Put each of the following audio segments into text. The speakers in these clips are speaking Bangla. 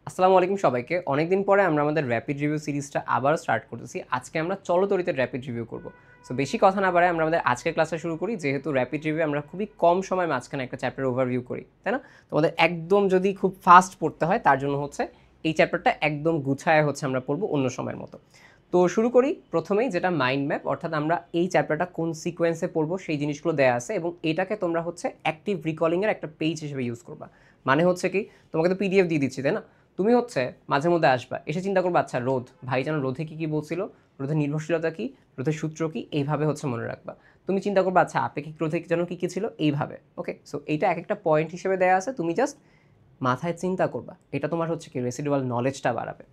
আসসালামু আলাইকুম সবাইকে। অনেকদিন পরে আমরা আমাদের র‍্যাপিড রিভিউ সিরিজটা আবারও স্টার্ট করতেছি। আজকে আমরা চলতরিতের র‍্যাপিড রিভিউ করব। সো বেশি কথা না বাড়ায় আমরা আমাদের আজকের ক্লাসটা শুরু করি। যেহেতু র‍্যাপিড রিভিউ আমরা খুবই কম সময় মাঝখানে একটা চ্যাপ্টার ওভারভিউ করি, তাই না? তোমাদের একদম যদি খুব ফাস্ট পড়তে হয় তার জন্য হচ্ছে এই চ্যাপ্টারটা একদম গুছায় হচ্ছে আমরা পড়বো অন্য সময়ের মতো। তো শুরু করি প্রথমেই, যেটা মাইন্ড ম্যাপ, অর্থাৎ আমরা এই চ্যাপ্টারটা কোন সিকোয়েন্সে পড়বো সেই জিনিসগুলো দেওয়া আছে এবং এটাকে তোমরা হচ্ছে অ্যাক্টিভ রিকলিংয়ের একটা পেজ হিসেবে ইউজ করবা। মানে হচ্ছে কি, তোমাকে তো পিডিএফ দিয়ে দিচ্ছি, তাই না? তুমি হচ্ছে মাঝে মধ্যে আসবা, এসে চিন্তা করবা আচ্ছা রোধ ভাইজান রোধে কী বলছিল, রোধের নির্ভরশীলতা কী, রোধের সূত্র কী, এইভাবে হচ্ছে মনে রাখবা। তুমি চিন্তা করবা আচ্ছা আপেক্ষিক রোধে যেন কী ছিল, এইভাবে। ওকে, সো এইটা এক একটা পয়েন্ট হিসেবে দেওয়া আছে, তুমি জাস্ট মাথায় চিন্তা করবা, এটা তোমার হচ্ছে কি রেসিডুয়াল নলেজটা বাড়াবে।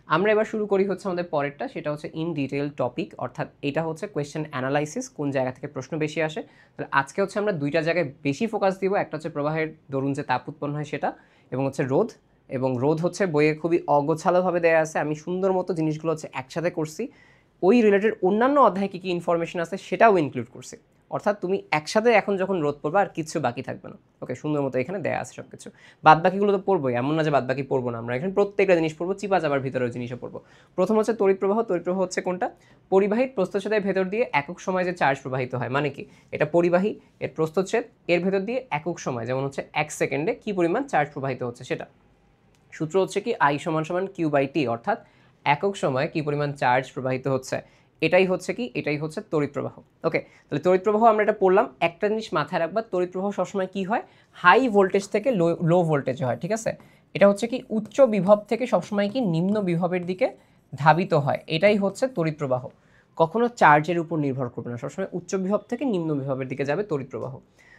আমরা এবার শুরু করি হচ্ছে আমাদের পরেরটা, সেটা হচ্ছে ইন ডিটেল টপিক, অর্থাৎ এটা হচ্ছে কোয়েশ্চেন অ্যানালাইসিস, কোন জায়গা থেকে প্রশ্ন বেশি আসে। তাহলে আজকে হচ্ছে আমরা দুইটা জায়গায় বেশি ফোকাস দিব, একটা হচ্ছে প্রবাহের দরুন যে তাপ উৎপন্ন হয় সেটা, এবং হচ্ছে রোধ। এবং রোধ হচ্ছে বইয়ে খুবই অগোছালোভাবে দেওয়া আছে, আমি সুন্দর মতো জিনিসগুলো হচ্ছে একসাথে করছি। ওই রিলেটেড অন্যান্য অধ্যায়ে কী কী ইনফরমেশন আছে সেটাও ইনক্লুড করছি, অর্থাৎ তুমি একসাথে এখন যখন রোধ পড়বা আর কিছু বাকি থাকবে না। ওকে, সুন্দর মতো এখানে দেওয়া আছে সব কিছু। বাদ বাকিগুলো তো পড়বোই, এমন না যে বাদ বাকি পড়বো না, আমরা এখানে প্রত্যেকটা জিনিস পড়বো, চিপা চাপার ভিতরেও জিনিসও পড়বো। প্রথম হচ্ছে তড়িৎ প্রবাহ। তড়িৎ প্রবাহ হচ্ছে কোনটা? পরিবাহীর প্রস্থচ্ছেদের ভেতর দিয়ে একক সময় যে চার্জ প্রবাহিত হয়, মানে কি এটা পরিবাহী, এর প্রস্থচ্ছেদ, এর ভেতর দিয়ে একক সময়, যেমন হচ্ছে 1 সেকেন্ডে কী পরিমাণ চার্জ প্রবাহিত হচ্ছে সেটা। সূত্র হচ্ছে কি I = Q/T, অর্থাৎ একক সময়ে কি পরিমাণ চার্জ প্রবাহিত হচ্ছে, এটাই হচ্ছে কি, এটাই হচ্ছে তড়িৎ প্রবাহ। ওকে, তাহলে তড়িৎ প্রবাহ আমরা এটা পড়লাম। একটা জিনিস মাথায় রাখবা, তড়িৎ প্রবাহ সবসময় কি হয়, হাই ভোল্টেজ থেকে লো ভোল্টেজে হয়, ঠিক আছে? এটা হচ্ছে কি উচ্চ বিভব থেকে সবসময় কি নিম্ন বিভবের দিকে ধাবিত হয়, এটাই হচ্ছে তড়িৎ প্রবাহ। কখনো চার্জের উপর নির্ভর করবে না, সবসময় উচ্চ বিভব থেকে নিম্ন বিভবের দিকে যাবে তড়িৎ প্রবাহ।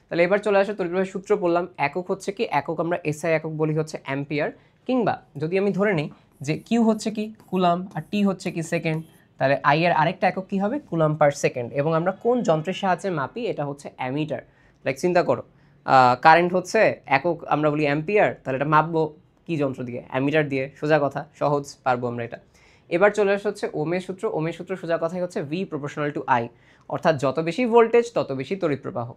তাহলে এবার চলে আসে তড়িৎ প্রবাহের সূত্র পড়লাম। একক হচ্ছে কি, একক আমরা এসআই একক বলি হচ্ছে অ্যাম্পিয়ার, কিংবা যদি আমি ধরে নিই যে কিউ হচ্ছে কি কুলাম আর টি হচ্ছে কি সেকেন্ড, তাহলে আই এর আরেকটা একক কী হবে, কুলাম পার সেকেন্ড। এবং আমরা কোন যন্ত্রের সাহায্যে মাপি, এটা হচ্ছে অ্যামিটার। লাইক চিন্তা করো, কারেন্ট হচ্ছে একক আমরা বলি অ্যাম্পিয়ার, তাহলে এটা মাপবো কী যন্ত্র দিয়ে, অ্যামিটার দিয়ে। সোজা কথা, সহজ, পারবো আমরা এটা। এবার চলে আসে হচ্ছে ওমের সূত্র। ওমের সূত্র সোজা কথাই হচ্ছে V = I, অর্থাৎ যত বেশি ভোল্টেজ তত বেশি তড়িৎ প্রবাহ।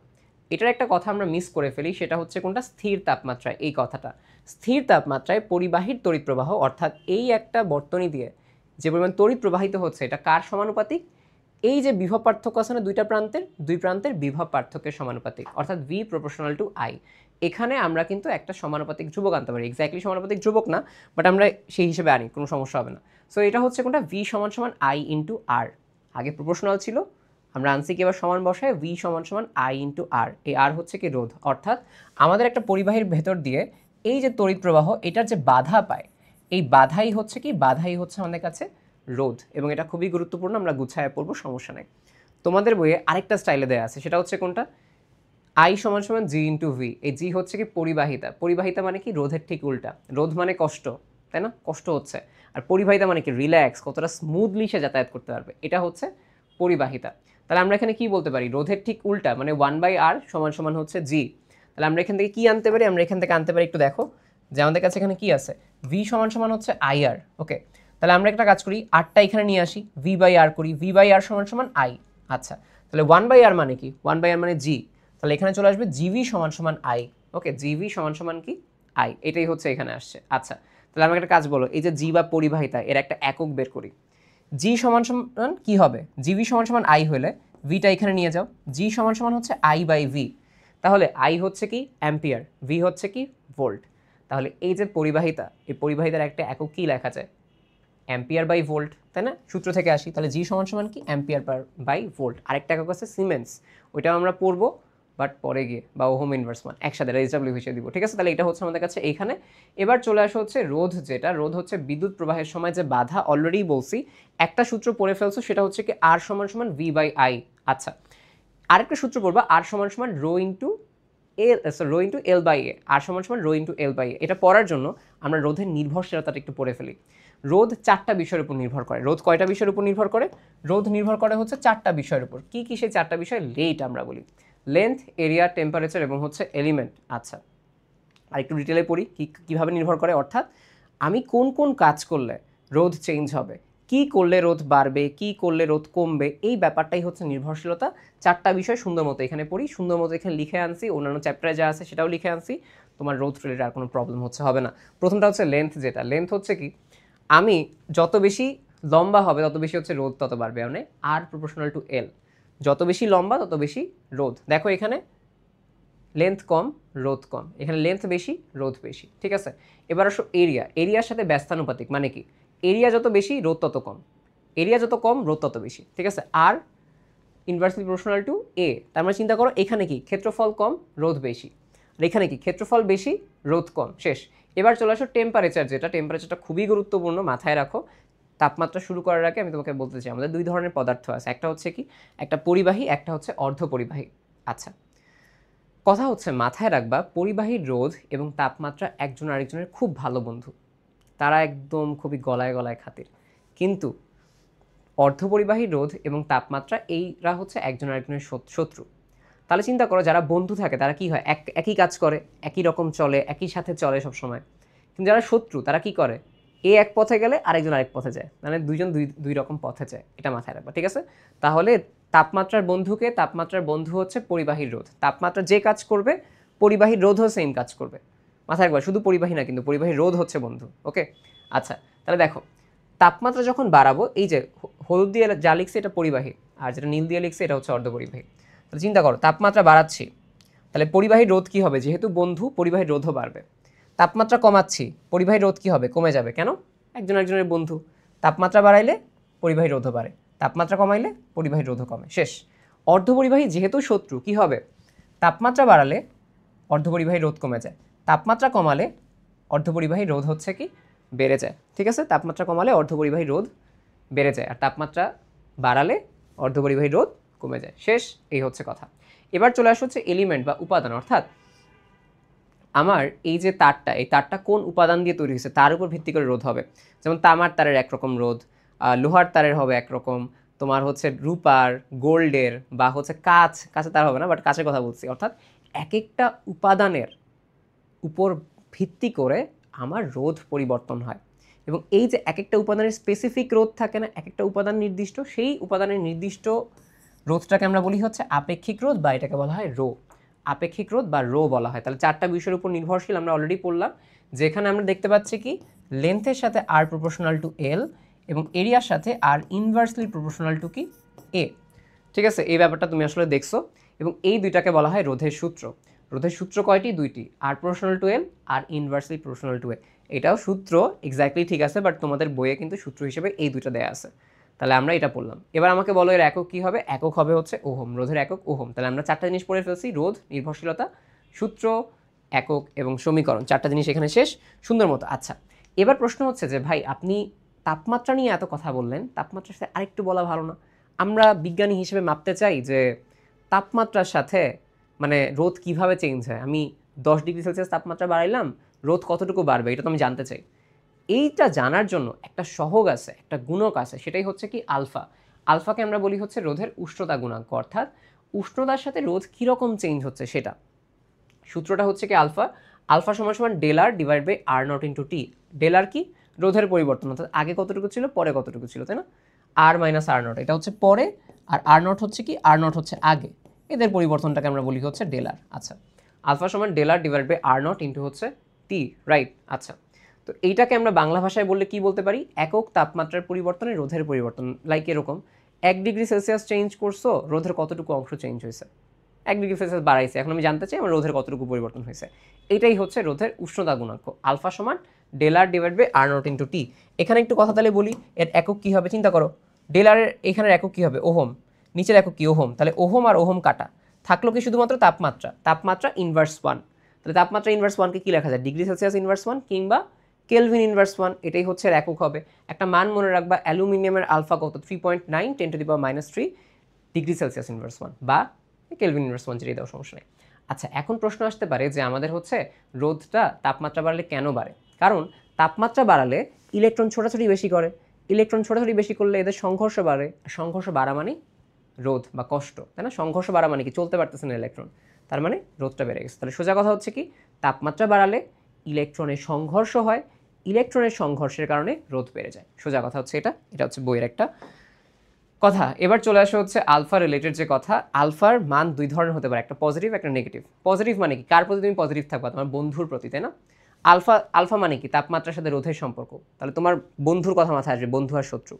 এটার একটা কথা আমরা মিস করে ফেলি, সেটা হচ্ছে কোনটা, স্থির তাপমাত্রায়। এই কথাটা, স্থির তাপমাত্রায় পরিবাহীর তড়িৎ প্রবাহ, অর্থাৎ এই একটা বর্তনী দিয়ে যে পরিমাণ তড়িৎ প্রবাহিত হচ্ছে এটা কার সমানুপাতিক, এই যে বিভব পার্থক্য আছে না দুই প্রান্তের বিভব পার্থক্যের সমানুপাতিক, অর্থাৎ V = I। এখানে আমরা কিন্তু একটা সমানুপাতিক ধ্রুবক আনতে পারি, এক্স্যাক্টলি সমানুপাতিক ধ্রুবক না, বাট আমরা সেই হিসেবে আনি, কোনো সমস্যা হবে না। সো এটা হচ্ছে কোনটা, V = I × R। আগে প্রপোর্শনাল ছিল, আমরা আনছি কি এবার সমান বসায়, V = I × R। এই R হচ্ছে কি রোধ, অর্থাৎ আমাদের একটা পরিবাহীর ভেতর দিয়ে এই যে তড়িৎ প্রবাহ এটার যে বাধা পায়, এই বাধাই হচ্ছে কি, বাধাই হচ্ছে আমাদের কাছে রোধ। এবং এটা খুবই গুরুত্বপূর্ণ, আমরা গুছায় পড়বো, সমস্যা নেই। তোমাদের বইয়ে আরেকটা স্টাইলে দেওয়া আছে, সেটা হচ্ছে কোনটা, I = G × V। এই জি হচ্ছে কি পরিবাহিতা। পরিবাহিতা মানে কি, রোধের ঠিক উল্টা। রোধ মানে কষ্ট, তাই না, কষ্ট হচ্ছে। আর পরিবাহিতা মানে কি, রিল্যাক্স, কতটা স্মুথলি সে যাতায়াত করতে পারবে, এটা হচ্ছে পরিবাহিতা। তাহলে আমরা এখানে কি বলতে পারি, রোধের ঠিক উল্টা মানে 1/R = হচ্ছে G। তাহলে আমরা এখান থেকে কি আনতে পারি, আমরা এখান থেকে আনতে পারি, একটু দেখো যে আমাদের কাছে এখানে কি আছে, V = হচ্ছে IR। ওকে, তাহলে আমরা একটা কাজ করি, আরটা এখানে নিয়ে আসি, V/R করি, V/R = I। আচ্ছা, তাহলে 1/R মানে কি, 1/R মানে G, তাহলে এখানে চলে আসবে GV = I। ওকে, GV = কি, I, এটাই হচ্ছে এখানে আসছে। আচ্ছা, তাহলে আমাকে একটা কাজ বলো, এই যে জি বা পরিবাহিতা, এর একটা একক বের করি। G = কি হবে, GV = I হলে ভিটা এখানে নিয়ে যাও, G = হচ্ছে I/V। তাহলে I হচ্ছে কি অ্যাম্পিয়ার, V হচ্ছে কি ভোল্ট। তাহলে এই যে পরিবাহিতা, এই পরিবাহিতার একটা একক কি লেখা যায়, অ্যাম্পিয়ার/ভোল্ট, তাই না? সূত্র থেকে আসি, তাহলে G = কি, অ্যাম্পিয়ার/ভোল্ট। আরেকটা একক আছে সিমেন্স, ওইটাও আমরা পড়বো বাট পরে গিয়ে, বা ওহম ইনভার্স মান একসাথে SW হিসেবে দিব, ঠিক আছে? তাহলে এটা হচ্ছে আমাদের কাছে এইখানে। এবার চলে আসা হচ্ছে রোধ, যেটা রোধ হচ্ছে বিদ্যুৎ প্রবাহের সময় যে বাধা, অলরেডি বলছি একটা সূত্র পড়ে ফেলছো, সেটা হচ্ছে কি R = V/I। আচ্ছা, আরেকটা সূত্র পড়বা, R = ρ × L/A। R = ρ × L/A। এটা পড়ার জন্য আমরা রোধের নির্ভরশীলতাটা একটু পড়ে ফেলি। রোধ 4টা বিষয়ের উপর নির্ভর করে। রোধ কয়টা বিষয়ের উপর নির্ভর করে, রোধ নির্ভর করে হচ্ছে 4টা বিষয়ের উপর। কি কি সেই 4টা বিষয়, লেট আমরা বলি, লেন্থ, এরিয়া, টেম্পারেচার এবং হচ্ছে এলিমেন্ট। আচ্ছা, আর একটু ডিটেলে পড়ি কীভাবে নির্ভর করে, অর্থাৎ আমি কোন কোন কাজ করলে রোধ চেঞ্জ হবে, কি করলে রোধ বাড়বে, কি করলে রোধ কমবে, এই ব্যাপারটাই হচ্ছে নির্ভরশীলতা। 4টা বিষয় সুন্দর মতো এখানে পড়ি, সুন্দর মতো এখানে লিখে আনছি, অন্যান্য চ্যাপ্টারে যা আছে সেটাও লিখে আনছি। তোমার রোধ রিলেটেড আর কোনো প্রবলেম হবে না। প্রথমটা হচ্ছে লেন্থ, যেটা লেন্থ হচ্ছে কি, আমি যত বেশি লম্বা হবে তত বেশি হচ্ছে রোধ তত বাড়বে, মানে আর প্রপোর্শনাল টু এল, যত বেশি লম্বা তত বেশি রোধ। দেখো এখানে লেন্থ কম রোধ কম, এখানে লেন্থ বেশি রোধ বেশি, ঠিক আছে। এবার আসো এরিয়া, এরিয়ার সাথে ব্যস্তানুপাতিক, মানে কি এরিয়া যত বেশি রোধ তত কম, এরিয়া যত কম রোধ তত বেশি, ঠিক আছে। আর ইনভার্সলি প্রপোর্শনাল টু এ, তার মানে চিন্তা করো এখানে কি ক্ষেত্রফল কম রোধ বেশি, আর এখানে কি ক্ষেত্রফল বেশি রোধ কম, শেষ। এবার চলে আসো টেম্পারেচার, যেটা টেম্পারেচারটা খুবই গুরুত্বপূর্ণ, মাথায় রাখো। তাপমাত্রা শুরু করার আগে আমি তোমাকে বলতে চাই আমাদের দুই ধরনের পদার্থ আছে, একটা হচ্ছে কি একটা পরিবাহী, একটা হচ্ছে অর্ধপরিবাহী। আচ্ছা, কথা হচ্ছে মাথায় রাখবা পরিবাহীর রোধ এবং তাপমাত্রা একজন আরেকজনের খুব ভালো বন্ধু, তারা একদম খুবই গলায় গলায় খাতির। কিন্তু অর্ধপরিবাহী রোধ এবং তাপমাত্রা এইরা হচ্ছে একজন আরেকজনের শত্রু। তাহলে চিন্তা করো যারা বন্ধু থাকে তারা কি হয়, একই কাজ করে, একই রকম চলে, একই সাথে চলে সবসময়। কিন্তু যারা শত্রু তারা কি করে, এ এক পথে গেলে আরেকজন আরেক পথে যায়, মানে দুইজন দুই রকম পথে যায়, এটা মাথায় রাখবা, ঠিক আছে। তাহলে তাপমাত্রার বন্ধু হচ্ছে পরিবাহীর রোধ, তাপমাত্রা যে কাজ করবে পরিবাহীর রোধও সেম কাজ করবে, মাথায় রাখবা। শুধু পরিবাহী না, কিন্তু পরিবাহীর রোধ হচ্ছে বন্ধু, ওকে। আচ্ছা, তাহলে দেখো তাপমাত্রা যখন বাড়াবো, এই যে হলুদ দিয়ে যা লিখছে এটা পরিবাহী, আর যেটা নীল দিয়ে লিখছে এটা হচ্ছে অর্ধপরিবাহী। তাহলে চিন্তা করো তাপমাত্রা বাড়াচ্ছি, তাহলে পরিবাহী রোধ কী হবে, যেহেতু বন্ধু পরিবাহী রোধও বাড়বে। তাপমাত্রা কমাচ্ছি, পরিবাহী রোধ কী হবে, কমে যাবে, কেন, একজন একজনের বন্ধু। তাপমাত্রা বাড়াইলে পরিবাহী রোধও বাড়ে, তাপমাত্রা কমাইলে পরিবাহী রোধও কমে, শেষ। অর্ধপরিবাহী যেহেতু শত্রু, কী হবে, তাপমাত্রা বাড়ালে অর্ধপরিবাহী রোধ কমে যায়, তাপমাত্রা কমালে অর্ধপরিবাহী রোধ হচ্ছে কি বেড়ে যায়, ঠিক আছে। তাপমাত্রা কমালে অর্ধপরিবাহী রোধ বেড়ে যায়, আর তাপমাত্রা বাড়ালে অর্ধপরিবাহী রোধ কমে যায়, শেষ। এই হচ্ছে কথা। এবার চলে আসা হচ্ছে এলিমেন্ট বা উপাদান, অর্থাৎ আমার এই যে তারটা, এই তারটা কোন উপাদান দিয়ে তৈরি হয়েছে তার উপর ভিত্তি করে রোধ হবে। যেমন তামার তারের একরকম রোধ, লোহার তারের হবে একরকম, তোমার হচ্ছে রূপার, গোল্ডের, বা হচ্ছে কাঁচে তার হবে না, বাট কাঁচের কথা বলছি। অর্থাৎ এক একটা উপাদানের উপর ভিত্তি করে আমার রোধ পরিবর্তন হয়, এবং এই যে এক একটা উপাদানের স্পেসিফিক রোধ থাকে না, এক একটা উপাদান নির্দিষ্ট, সেই উপাদানের নির্দিষ্ট রোধটাকে আমরা বলি হচ্ছে আপেক্ষিক রোধ, বা এটাকে বলা হয় রো, আপেক্ষিক রোধ বা রো বলা হয়। তাহলে চারটা বিষয়ের উপর নির্ভরশীল আমরা অলরেডি পড়লাম, যেখানে আমরা দেখতে পাচ্ছি কি লেন্থের সাথে আর প্রপোর্শনাল টু এল, এবং এরিয়ার সাথে আর ইনভার্সলি প্রপোর্শনাল টু কি এ, ঠিক আছে। এই ব্যাপারটা তুমি আসলে দেখছো, এবং এই দুইটাকে বলা হয় রোধের সূত্র। রোধের সূত্র কয়টি, দুইটি, আর প্রপোর্শনাল টু এল আর ইনভার্সলি প্রপোর্শনাল টু এ। এটাও সূত্র এক্স্যাক্টলি ঠিক আছে, বাট তোমাদের বইয়ে কিন্তু সূত্র হিসেবে এই দুইটা দেয়া আছে। তাহলে আমরা এটা পড়লাম। এবার আমাকে বলো এর একক কী হবে, একক হবে হচ্ছে ওহম, রোধের একক ওহম। তাহলে আমরা চারটা জিনিস পড়ে ফেলছি, রোধ, নির্ভরশীলতা, সূত্র, একক এবং সমীকরণ, চারটা জিনিস এখানে শেষ সুন্দর মতো। আচ্ছা, এবার প্রশ্ন হচ্ছে যে ভাই আপনি তাপমাত্রা নিয়ে এত কথা বললেন, তাপমাত্রার সাথে আরেকটু বলা ভালো না? আমরা বিজ্ঞানী হিসেবে মাপতে চাই যে তাপমাত্রার সাথে মানে রোধ কিভাবে চেঞ্জ হয়। আমি 10 ডিগ্রি সেলসিয়াস তাপমাত্রা বাড়াইলাম, রোধ কতটুকু বাড়বে এটা তো আমি জানতে চাই। এইটা জানার জন্য একটা সহগ আছে, একটা গুণক আছে, সেটাই হচ্ছে কি আলফা। আলফাকে আমরা বলি হচ্ছে রোধের উষ্ণতা গুণাঙ্ক, অর্থাৎ উষ্ণতার সাথে রোধ কীরকম চেঞ্জ হচ্ছে সেটা। সূত্রটা হচ্ছে কি আলফা, আলফা সমান সমান ডেলার divide by R naught into T. ডেলার কি, রোধের পরিবর্তন, অর্থাৎ আগে কতটুকু ছিল পরে কতটুকু ছিল, তাই না। আর মাইনাস আর নট, এটা হচ্ছে পরে, আর আর নট হচ্ছে কি, আর নট হচ্ছে আগে, এদের পরিবর্তনটাকে আমরা বলি হচ্ছে ডেলার। আচ্ছা, আলফা সমান ডেলার divide by R naught into হচ্ছে টি, রাইট। আচ্ছা, তো এইটাকে আমরা বাংলা ভাষায় বললে কি বলতে পারি, একক তাপমাত্রার পরিবর্তনে রোধের পরিবর্তন। লাইক এরকম 1 ডিগ্রি সেলসিয়াস চেঞ্জ করছো, রোধের কতটুকু অংশ চেঞ্জ হয়েছে, 1 ডিগ্রি সেলসিয়াস বাড়াইছে, এখন আমি জানতে চাই আমার রোধের কতটুকু পরিবর্তন হয়েছে। এটাই হচ্ছে রোধের উষ্ণতা গুণাঙ্ক, আলফা সমান ডেলার divide by R naught into T. এখানে একটু কথা তাহলে বলি, এর একক কী হবে, চিন্তা করো। ডেলারের এখানের একক কী হবে, ওহম, নিচের একক কি ওহম, তাহলে ওহম আর ওহম কাটা, থাকলো কি শুধুমাত্র তাপমাত্রা, তাপমাত্রা ইনভার্স 1। তাহলে তাপমাত্রা ইনভার্স 1কে কী লেখা যায়, ডিগ্রি সেলসিয়াস ইনভার্স 1 কিংবা কেলভিন ইনভার্স 1, এটাই হচ্ছে এর একক হবে। একটা মান মনে রাখবা, অ্যালুমিনিয়ামের আলফা কত, 3.9 10⁻³ ডিগ্রি সেলসিয়াস ইনভার্স 1, বা কেলভিন ইনভার্স 1 যেটাই দাও, সমস্যা নেই। আচ্ছা, এখন প্রশ্ন আসতে পারে যে আমাদের হচ্ছে রোধটা তাপমাত্রা বাড়লে কেন বাড়ে। কারণ তাপমাত্রা বাড়ালে ইলেকট্রন ছোটাছুটি বেশি করে, ইলেকট্রন ছোটাছুটি বেশি করলে এদের সংঘর্ষ বাড়ে, সংঘর্ষ বাড়া মানে রোধ বা কষ্ট, তাই না। সংঘর্ষ বাড়া মানে কি, চলতে পারতেছে না ইলেকট্রন, তার মানে রোধটা বেড়ে গেছে। তাহলে সোজা কথা হচ্ছে কি, তাপমাত্রা বাড়ালে ইলেকট্রনের সংঘর্ষ হয়, ইলেকট্রনের সংঘর্ষের কারণে রোধ বেড়ে যায়। সোজা কথা হচ্ছে এটা, এটা হচ্ছে বইয়ের একটা কথা। এবার চলে আসে হচ্ছে আলফা রিলেটেড যে কথা। আলফার মান দুই ধরনের হতে পারে, একটা পজিটিভ একটা নেগেটিভ। পজিটিভ মানে কি, কার প্রতি তুমি পজিটিভ থাকবা, তোমার বন্ধুর প্রতি, তাই না? আলফা আলফা মানে কি, তাপমাত্রার সাথে রোধের সম্পর্ক। তাহলে তোমার বন্ধুর কথা মাথায় আসবে, বন্ধু আর শত্রু।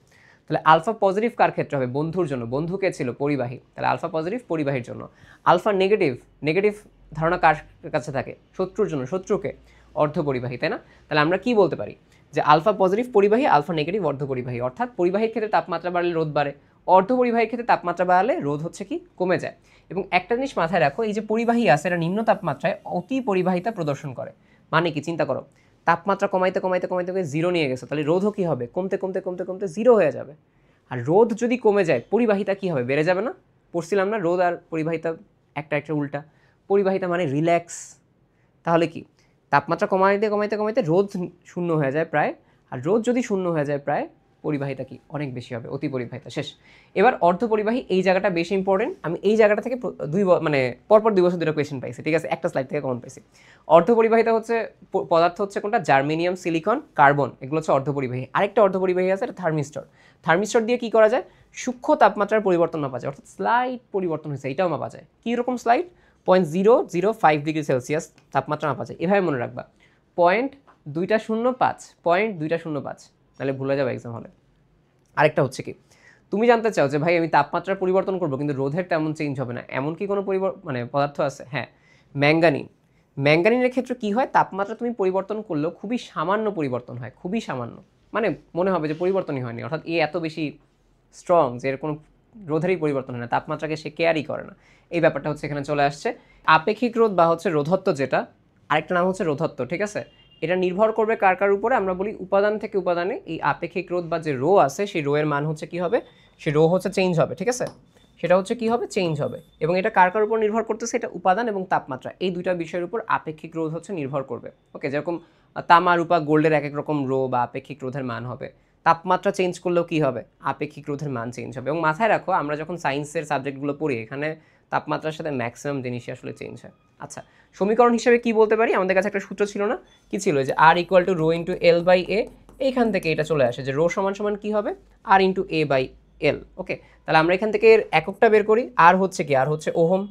তাহলে আলফা পজিটিভ কার ক্ষেত্রে হবে, বন্ধুর জন্য। বন্ধু কে ছিল, পরিবাহী, তাহলে আলফা পজিটিভ পরিবাহীর জন্য। আলফা নেগেটিভ, নেগেটিভ ধারণা কার কাছে থাকে, শত্রুর জন্য। শত্রুকে, অর্ধপরিবাহী, তাই না? তাহলে আমরা কি বলতে পারি যে আলফা পজিটিভ পরিবাহী, আলফা নেগেটিভ অর্ধপরিবাহী। অর্থাৎ পরিবাহীর ক্ষেত্রে তাপমাত্রা বাড়লে রোধ বাড়ে, অর্ধপরিবাহীর ক্ষেত্রে তাপমাত্রা বাড়ালে রোধ হচ্ছে কি, কমে যায়। এবং একটা জিনিস মাথায় রাখো, এই যে পরিবাহী আছে এটা নিম্ন তাপমাত্রায় অতি পরিবাহিতা প্রদর্শন করে। মানে কি, চিন্তা করো, তাপমাত্রা কমাইতে কমাইতে কমাইতে জিরো নিয়ে গেছে, তাহলে রোধও কি হবে, কমতে কমতে কমতে কমতে জিরো হয়ে যাবে। আর রোধ যদি কমে যায়, পরিবাহিতা কি হবে, বেড়ে যাবে না? পড়ছিলাম না, রোধ আর পরিবাহিতা একটা একটা উল্টা। পরিবাহিতা মানে রিল্যাক্স। তাহলে কি, তাপমাত্রা কমাইতে কমাইতে কমাইতে রোধ শূন্য হয়ে যায় প্রায়, আর রোধ যদি শূন্য হয়ে যায় প্রায়, পরিবাহিতা কি, অনেক বেশি হবে, অতি পরিবাহিতা শেষ। এবার অর্ধপরিবাহী, এই জায়গাটা বেশি ইম্পর্টেন্ট। আমি এই জায়গাটা থেকে মানে পরপর 2 বছর ধরে কোয়েশ্চেন পাইছি, ঠিক আছে, একটা স্লাইড থেকে কমন পাইছি। অর্ধপরিবাহিতা হচ্ছে পদার্থ হচ্ছে কোনটা, জার্মেনিয়াম, সিলিকন, কার্বন, এগুলো হচ্ছে অর্ধপরিবাহী। আরেকটা অর্ধপরিবাহী আছে, এটা থার্মিস্টর। থার্মিস্টর দিয়ে কি করা যায়, সূক্ষ্ম তাপমাত্রার পরিবর্তন মাপা যায়, অর্থাৎ স্লাইড পরিবর্তন হয়েছে এটাও মাপা যায়। কীরকম স্লাইড, 0.005 ডিগ্রি সেলসিয়াস তাপমাত্রা মাপা যায়। এভাবে মনে রাখবা, 0.205, 0.205, তাহলে ভুলে যাবে এক্সাম হলে। আরেকটা হচ্ছে কি, তুমি জানতে চাও যে ভাই আমি তাপমাত্রার পরিবর্তন করবো কিন্তু রোধের তেমন চেঞ্জ হবে না, এমন কি কোনো মানে পদার্থ আছে? হ্যাঁ, ম্যাঙ্গানিন। ম্যাঙ্গানিনের ক্ষেত্রে কি হয়, তাপমাত্রা তুমি পরিবর্তন করলেও খুবই সামান্য পরিবর্তন হয়, খুবই সামান্য, মানে মনে হবে যে পরিবর্তনই হয়নি, অর্থাৎ এত বেশি স্ট্রং যে এর কোনো রোধেরই পরিবর্তন হয় না, তাপমাত্রাকে সে কেয়ারই করে না। এই ব্যাপারটা হচ্ছে এখানে চলে আসছে। আপেক্ষিক রোধ বা হচ্ছে রোধত্ব, যেটা আরেকটা নাম হচ্ছে রোধত্ব, ঠিক আছে? এটা নির্ভর করবে কার কার উপরে, আমরা বলি উপাদান থেকে উপাদানে এই আপেক্ষিক রোধ বা যে রো আছে সেই রো এর মান হচ্ছে কি হবে, সে রো হচ্ছে চেঞ্জ হবে, ঠিক আছে? সেটা হচ্ছে কি হবে, চেঞ্জ হবে। এবং এটা কার কার উপর নির্ভর করতেছে, এটা উপাদান এবং তাপমাত্রা, এই দুইটা বিষয়ের উপর আপেক্ষিক রোধ হচ্ছে নির্ভর করবে। ওকে, যেরকম তামা, রূপা, গোল্ডের এক এক রকম রো বা আপেক্ষিক রোধের মান হবে, তাপমাত্রা চেঞ্জ করলেও কি হবে, আপেক্ষিক রোধের মান চেঞ্জ হবে। এবং মাথায় রাখো, আমরা যখন সায়েন্সের সাবজেক্টগুলো পড়ি, এখানে তাপমাত্রার সাথে ম্যাক্সিমাম জিনিসই আসলে চেঞ্জ হয়। আচ্ছা, সমীকরণ হিসেবে কি বলতে পারি, আমাদের কাছে একটা সূত্র ছিল না, কি ছিল, যে R equal to rho into L by A. এইখান থেকে এটা চলে আসে যে রো সমান সমান কি হবে, আর ইন্টু এ বাই এল। ওকে, তাহলে আমরা এখান থেকে এর এককটা বের করি। আর হচ্ছে কি, আর হচ্ছে ওহম,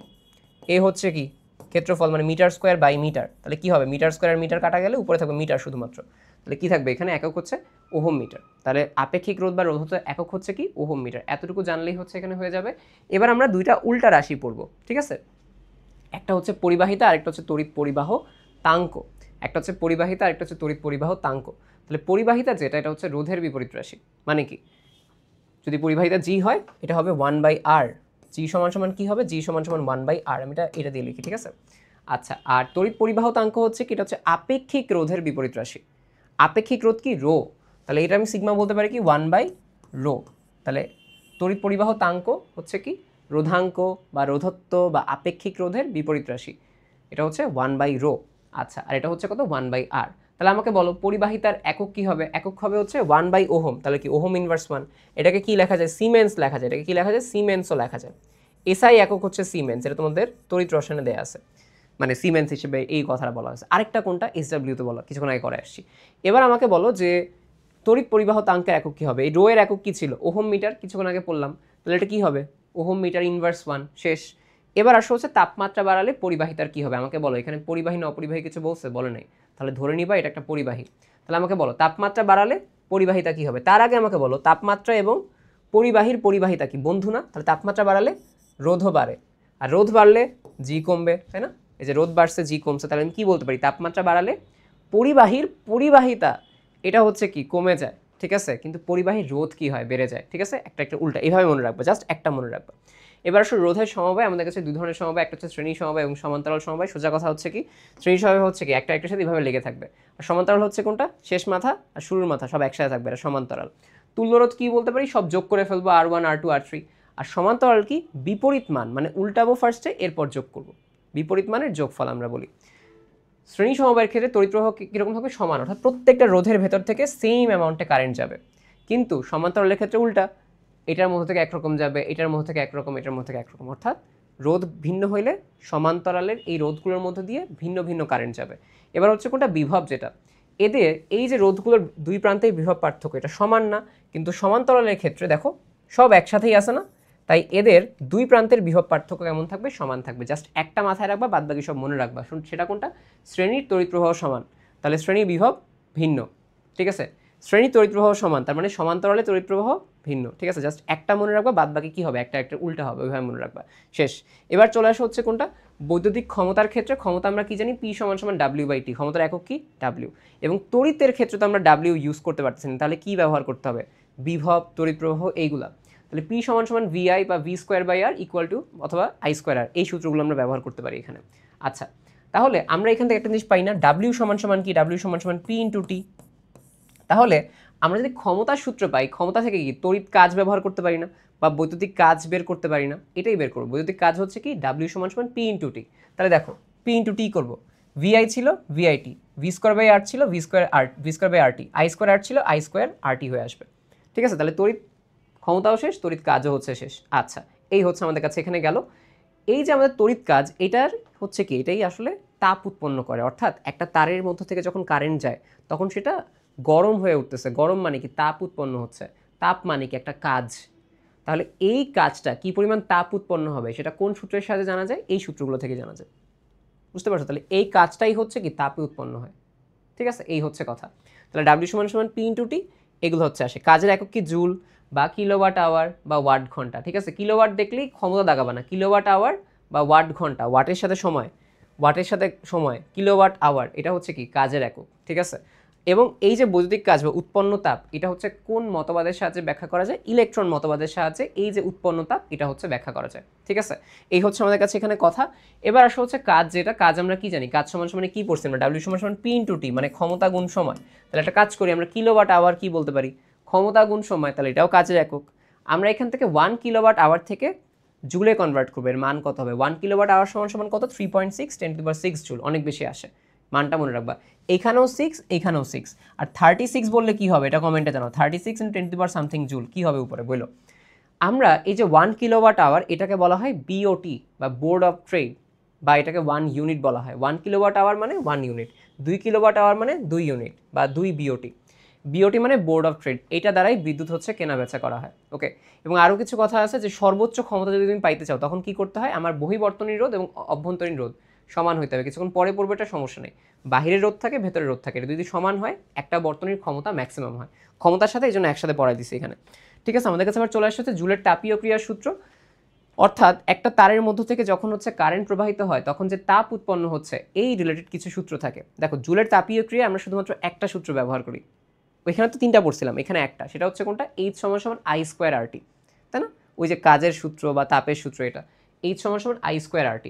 এ হচ্ছে কি ক্ষেত্রফল, মানে মিটার স্কোয়ার বাই মিটার। তাহলে কি হবে, মিটার স্কোয়ার আর মিটার কাটা গেলে উপরে থাকবে মিটার শুধুমাত্র, তাহলে কি থাকবে এখানে, একক হচ্ছে ওহম মিটার। তাহলে আপেক্ষিক রোধ বা রোধ একক হচ্ছে কি, ওহম মিটার। এতটুকু জানলেই হচ্ছে এখানে হয়ে যাবে। এবার আমরা দুইটা উল্টা রাশি পড়বো, ঠিক আছে? একটা হচ্ছে পরিবাহিতা, আরেকটা হচ্ছে তড়িৎ পরিবাহ তাঙ্ক। একটা হচ্ছে পরিবাহিতা, আরেকটা হচ্ছে তড়িৎ পরিবাহ তাঙ্ক। তাহলে পরিবাহিতা যেটা, এটা হচ্ছে রোধের বিপরীত রাশি। মানে কি, যদি পরিবাহিতা জি হয় এটা হবে 1/r। জি সমান সমান কি হবে, জি সমান সমান 1/r। আমি এটা দিয়ে লিখি, ঠিক আছে? আচ্ছা, আর তড়িৎ পরিবাহ তাঙ্ক হচ্ছে কি, এটা হচ্ছে আপেক্ষিক রোধের বিপরীত রাশি। আপেক্ষিক রোধ কি, রো। তাহলে এটা আমি সিগমা বলতে পারি কি, 1/ρ। তাহলে তড়িৎ পরিবাহ তাঙ্ক হচ্ছে কি, রোধাঙ্ক বা রোধত্ব বা আপেক্ষিক রোধের বিপরীত রাশি, এটা হচ্ছে 1/ρ। আচ্ছা, আর এটা হচ্ছে কত, 1/r। তাহলে আমাকে বলো পরিবাহিতার একক কি হবে, একক হবে হচ্ছে 1/ওহম। তাহলে কি, ওহম ইনভার্স 1। এটাকে কি লেখা যায়, সিমেন্স লেখা যায়। এটাকে কি লেখা যায়, সিমেন্সও লেখা যায়। এসআই একক হচ্ছে সিমেন্স, এটা তোমাদের তড়িৎ রসায়নে দেয়া আছে, মানে সিমেন্স হিসেবে এই কথাটা বলা হয়েছে। আরেকটা কোনটা, এসডব্লিউতে বলা, কিছুক্ষণ আগে করে আসছি। এবার আমাকে বলো যে তড়িৎ পরিবাহ তাঙ্কের একক কী হবে, এই রো এর একক কী ছিল, ওহম মিটার, কিছুক্ষণ আগে পড়লাম। তাহলে এটা কী হবে, ওহম মিটার ইনভার্স 1, শেষ। এবার আসো হচ্ছে তাপমাত্রা বাড়ালে পরিবাহিতার কী হবে, আমাকে বলো। এখানে পরিবাহী না অপরিবাহী কিছু বলছে, বলে নাই, তাহলে ধরে নিবা এটা একটা পরিবাহী। তাহলে আমাকে বলো তাপমাত্রা বাড়ালে পরিবাহিতা কী হবে। তার আগে আমাকে বলো তাপমাত্রা এবং পরিবাহীর পরিবাহিতা কি, বন্ধু না? তাহলে তাপমাত্রা বাড়ালে রোধও বাড়ে, আর রোধ বাড়লে জি কমবে, তাই না? এই যে রোধ বাড়ছে, জি কমছে, তাহলে আমি কী বলতে পারি, তাপমাত্রা বাড়ালে পরিবাহীর পরিবাহিতা এটা হচ্ছে কি, কমে যায়, ঠিক আছে? কিন্তু পরিবাহী রোধ কি হয়, বেড়ে যায়, ঠিক আছে? একটা একটা উল্টা, এইভাবে মনে রাখবো, জাস্ট একটা মনে রাখবো। এবার আসলে রোধের সমবায়, আমাদের কাছে দুই ধরনের সমবায়, একটা হচ্ছে শ্রেণী সমবায় এবং সমান্তরাল সমবায়। সোজা কথা হচ্ছে কি, শ্রেণী সমবায় হচ্ছে কি একটা একটার সাথে এইভাবে লেগে থাকবে, আর সমান্তরাল হচ্ছে কোনটা, শেষ মাথা আর শুরুর মাথা সব একসাথে থাকবে, এটা সমান্তরাল। তুল্যরোধ কি বলতে পারি, সব যোগ করে ফেলবো, R1 R2 R3। আর সমান্তরাল কি, বিপরীত মান, মানে উল্টাবো ফার্স্টে, এরপর যোগ করবো, বিপরীত মানের যোগফল আমরা বলি। শ্রেণী সমবায়ের ক্ষেত্রে তড়িৎ প্রবাহ কীরকম হবে, সমান, অর্থাৎ প্রত্যেকটা রোধের ভেতর থেকে সেম অ্যামাউন্টে কারেন্ট যাবে। কিন্তু সমান্তরালের ক্ষেত্রে উল্টা, এটার মধ্যে থেকে একরকম যাবে, এটার মধ্যে থেকে একরকম, এটার মধ্যে থেকে একরকম। অর্থাৎ রোধ ভিন্ন হইলে সমান্তরালের এই রোধগুলোর মধ্যে দিয়ে ভিন্ন ভিন্ন কারেন্ট যাবে। এবার হচ্ছে কোনটা, বিভব যেটা, এদের এই যে রোধগুলোর দুই প্রান্তেই বিভব পার্থক্য, এটা সমান না। কিন্তু সমান্তরালের ক্ষেত্রে দেখো সব একসাথেই আছে না, তাই এদের দুই প্রান্তের বিভব পার্থক্য কেমন থাকবে, সমান থাকবে। জাস্ট একটা মাথায় রাখবা, বাদ বাকি সব মনে রাখবা। সেটা কোনটা, শ্রেণীর তড়িৎ প্রবাহ সমান, তাহলে শ্রেণীর বিভব ভিন্ন, ঠিক আছে। শ্রেণীর তড়িৎ প্রবাহ সমান, তার মানে সমান্তরালে তড়িৎ প্রবাহ ভিন্ন, ঠিক আছে। জাস্ট একটা মনে রাখবা, বাদ বাকি কী হবে, একটা একটা উল্টা হবে, ওইভাবে মনে রাখবা, শেষ। এবার চলে আসা হচ্ছে কোনটা, বৈদ্যুতিক ক্ষমতার ক্ষেত্রে ক্ষমতা আমরা কি জানি, পি সমান সমান ডাব্লিউ/টি, ক্ষমতার একক কি, ডাব্লিউ। এবং তড়িতের ক্ষেত্রে তো আমরা ডাব্লিউ ইউজ করতে পারতেছি না, তাহলে কি ব্যবহার করতে হবে, বিভব, তড়িৎ প্রবাহ, এইগুলা। তাহলে পি সমান সমান ভিআই বা v²/r ইকুয়াল টু অথবা I²R, এই সূত্রগুলো আমরা ব্যবহার করতে পারি এখানে। আচ্ছা, তাহলে আমরা এখান থেকে একটা জিনিস পাই না, ডাব্লিউ সমান সমান কি, ডাব্লিউ সমান সমান পি ইন্টু টি। তাহলে আমরা যদি ক্ষমতার সূত্র পাই, ক্ষমতা থেকে কি তড়িৎ কাজ ব্যবহার করতে পারি না, বা বৈদ্যুতিক কাজ বের করতে পারি না, এটাই বের করবো। বৈদ্যুতিক কাজ হচ্ছে কি, ডাব্লিউ সমান সমান পি ইন্টু টি। তাহলে দেখো, পি ইন্টু টি করবো, ভিআই ছিল ভিআইটি, v²/r ছিল v²/rt, I²R ছিল I²RT হয়ে আসবে, ঠিক আছে। তাহলে তড়িৎ ক্ষমতাও শেষ, তড়িৎ কাজও হচ্ছে শেষ। আচ্ছা, এই হচ্ছে আমাদের কাছে এখানে গেল। এই যে আমাদের তড়িৎ কাজ, এটার হচ্ছে কি, এটাই আসলে তাপ উৎপন্ন করে, অর্থাৎ একটা তারের মধ্য থেকে যখন কারেন্ট যায় তখন সেটা গরম হয়ে উঠতেছে। গরম মানে কি, তাপ উৎপন্ন হচ্ছে। তাপ মানে কি, একটা কাজ। তাহলে এই কাজটা কি পরিমাণ তাপ উৎপন্ন হবে সেটা কোন সূত্রের সাথে জানা যায়, এই সূত্রগুলো থেকে জানা যায়, বুঝতে পারছো। তাহলে এই কাজটাই হচ্ছে কি, তাপে উৎপন্ন হয়, ঠিক আছে। এই হচ্ছে কথা। তাহলে ডাব্লিউ সমান সমান পি ইন্টু টি, এগুলো হচ্ছে আসে। কাজের একক কি, জুল বা কিলোওয়াট আওয়ার বা ওয়াট ঘন্টা, ঠিক আছে। কিলোওয়াট দেখলেই ক্ষমতা দাগাবা না, কিলোওয়াট আওয়ার বা ওয়াট ঘন্টা, ওয়াটের সাথে সময়, ওয়াটের সাথে সময়, কিলোওয়াট আওয়ার, এটা হচ্ছে কি কাজের একক, ঠিক আছে। এবং এই যে বৈদ্যুতিক কাজ বা উৎপন্ন তাপ, এটা হচ্ছে কোন মতবাদের সাহায্যে ব্যাখ্যা করা যায়, ইলেকট্রন মতবাদের সাহায্যে এই যে উৎপন্ন তাপ, এটা হচ্ছে ব্যাখ্যা করা যায়, ঠিক আছে। এই হচ্ছে আমাদের কাছে এখানে কথা। এবার আসা হচ্ছে কাজ, যেটা কাজ আমরা কি জানি, কাজ সমান সমান কি পড়ছি আমরা, ডাব্লিউ সমান সমান পি ইন্টু টি, মানে ক্ষমতা গুণ সময়। তাহলে একটা কাজ করি, আমরা কিলোওয়াট আওয়ার কি বলতে পারি, ক্ষমতা গুণ সময়, তাহলে এটাও কাজের একক। আমরা এখান থেকে 1 কিলোওয়াট আওয়ার থেকে জুলে কনভার্ট করবো, এর মান কত হবে, 1 কিলোওয়াট আওয়ার সমান সমান কত, 3.6 10⁶ জুল, অনেক বেশি আসে, মানটা মনে রাখবা। এইখানেও 6, এইখানেও 6, আর 36 বললে কি হবে, এটা কমেন্টে জানাও। 36 × 10⁻something জুল কি হবে উপরে বলো। আমরা এই যে 1 কিলোওয়াট আওয়ার, এটাকে বলা হয় বিওটি বা বোর্ড অফ ট্রেড, বা এটাকে 1 ইউনিট বলা হয়। 1 কিলোওয়াট আওয়ার মানে 1 ইউনিট, 2 কিলোওয়াট আওয়ার মানে 2 ইউনিট বা 2 বিওটি। বিওটি মানে বোর্ড অফ ট্রেড, এইটা দ্বারাই বিদ্যুৎ হচ্ছে কেনা বেচা করা হয়, ওকে। এবং আরও কিছু কথা আছে যে সর্বোচ্চ ক্ষমতা যদি তুমি পাইতে চাও তখন কি করতে হয়, আমার বহিবর্তনী রোধ এবং অভ্যন্তরীণ রোধ সমান হইতে হবে। কিছুক্ষণ পরে পড়বে, এটা সমস্যা নেই। বাহিরের রোধ থাকে, ভেতরের রোধ থাকে, এটা যদি সমান হয় একটা বর্তনীর ক্ষমতা ম্যাক্সিমাম হয়। ক্ষমতার সাথে এই জন্য একসাথে পড়াই দিছি এখানে, ঠিক আছে। আমাদের কাছে আবার চলে আসছে জুলের তাপীয় ক্রিয়ার সূত্র, অর্থাৎ একটা তারের মধ্য থেকে যখন হচ্ছে কারেন্ট প্রবাহিত হয় তখন যে তাপ উৎপন্ন হচ্ছে, এই রিলেটেড কিছু সূত্র থাকে। দেখো, জুলের তাপীয় ক্রিয়া আমরা শুধুমাত্র একটা সূত্র ব্যবহার করি, ওইখানে তো 3টা পড়ছিলাম, এখানে একটা, সেটা হচ্ছে কোনটা, H সমান সমান I²RT, তাই না। ওই যে কাজের সূত্র বা তাপের সূত্র, এটা H সমান সমান I²RT।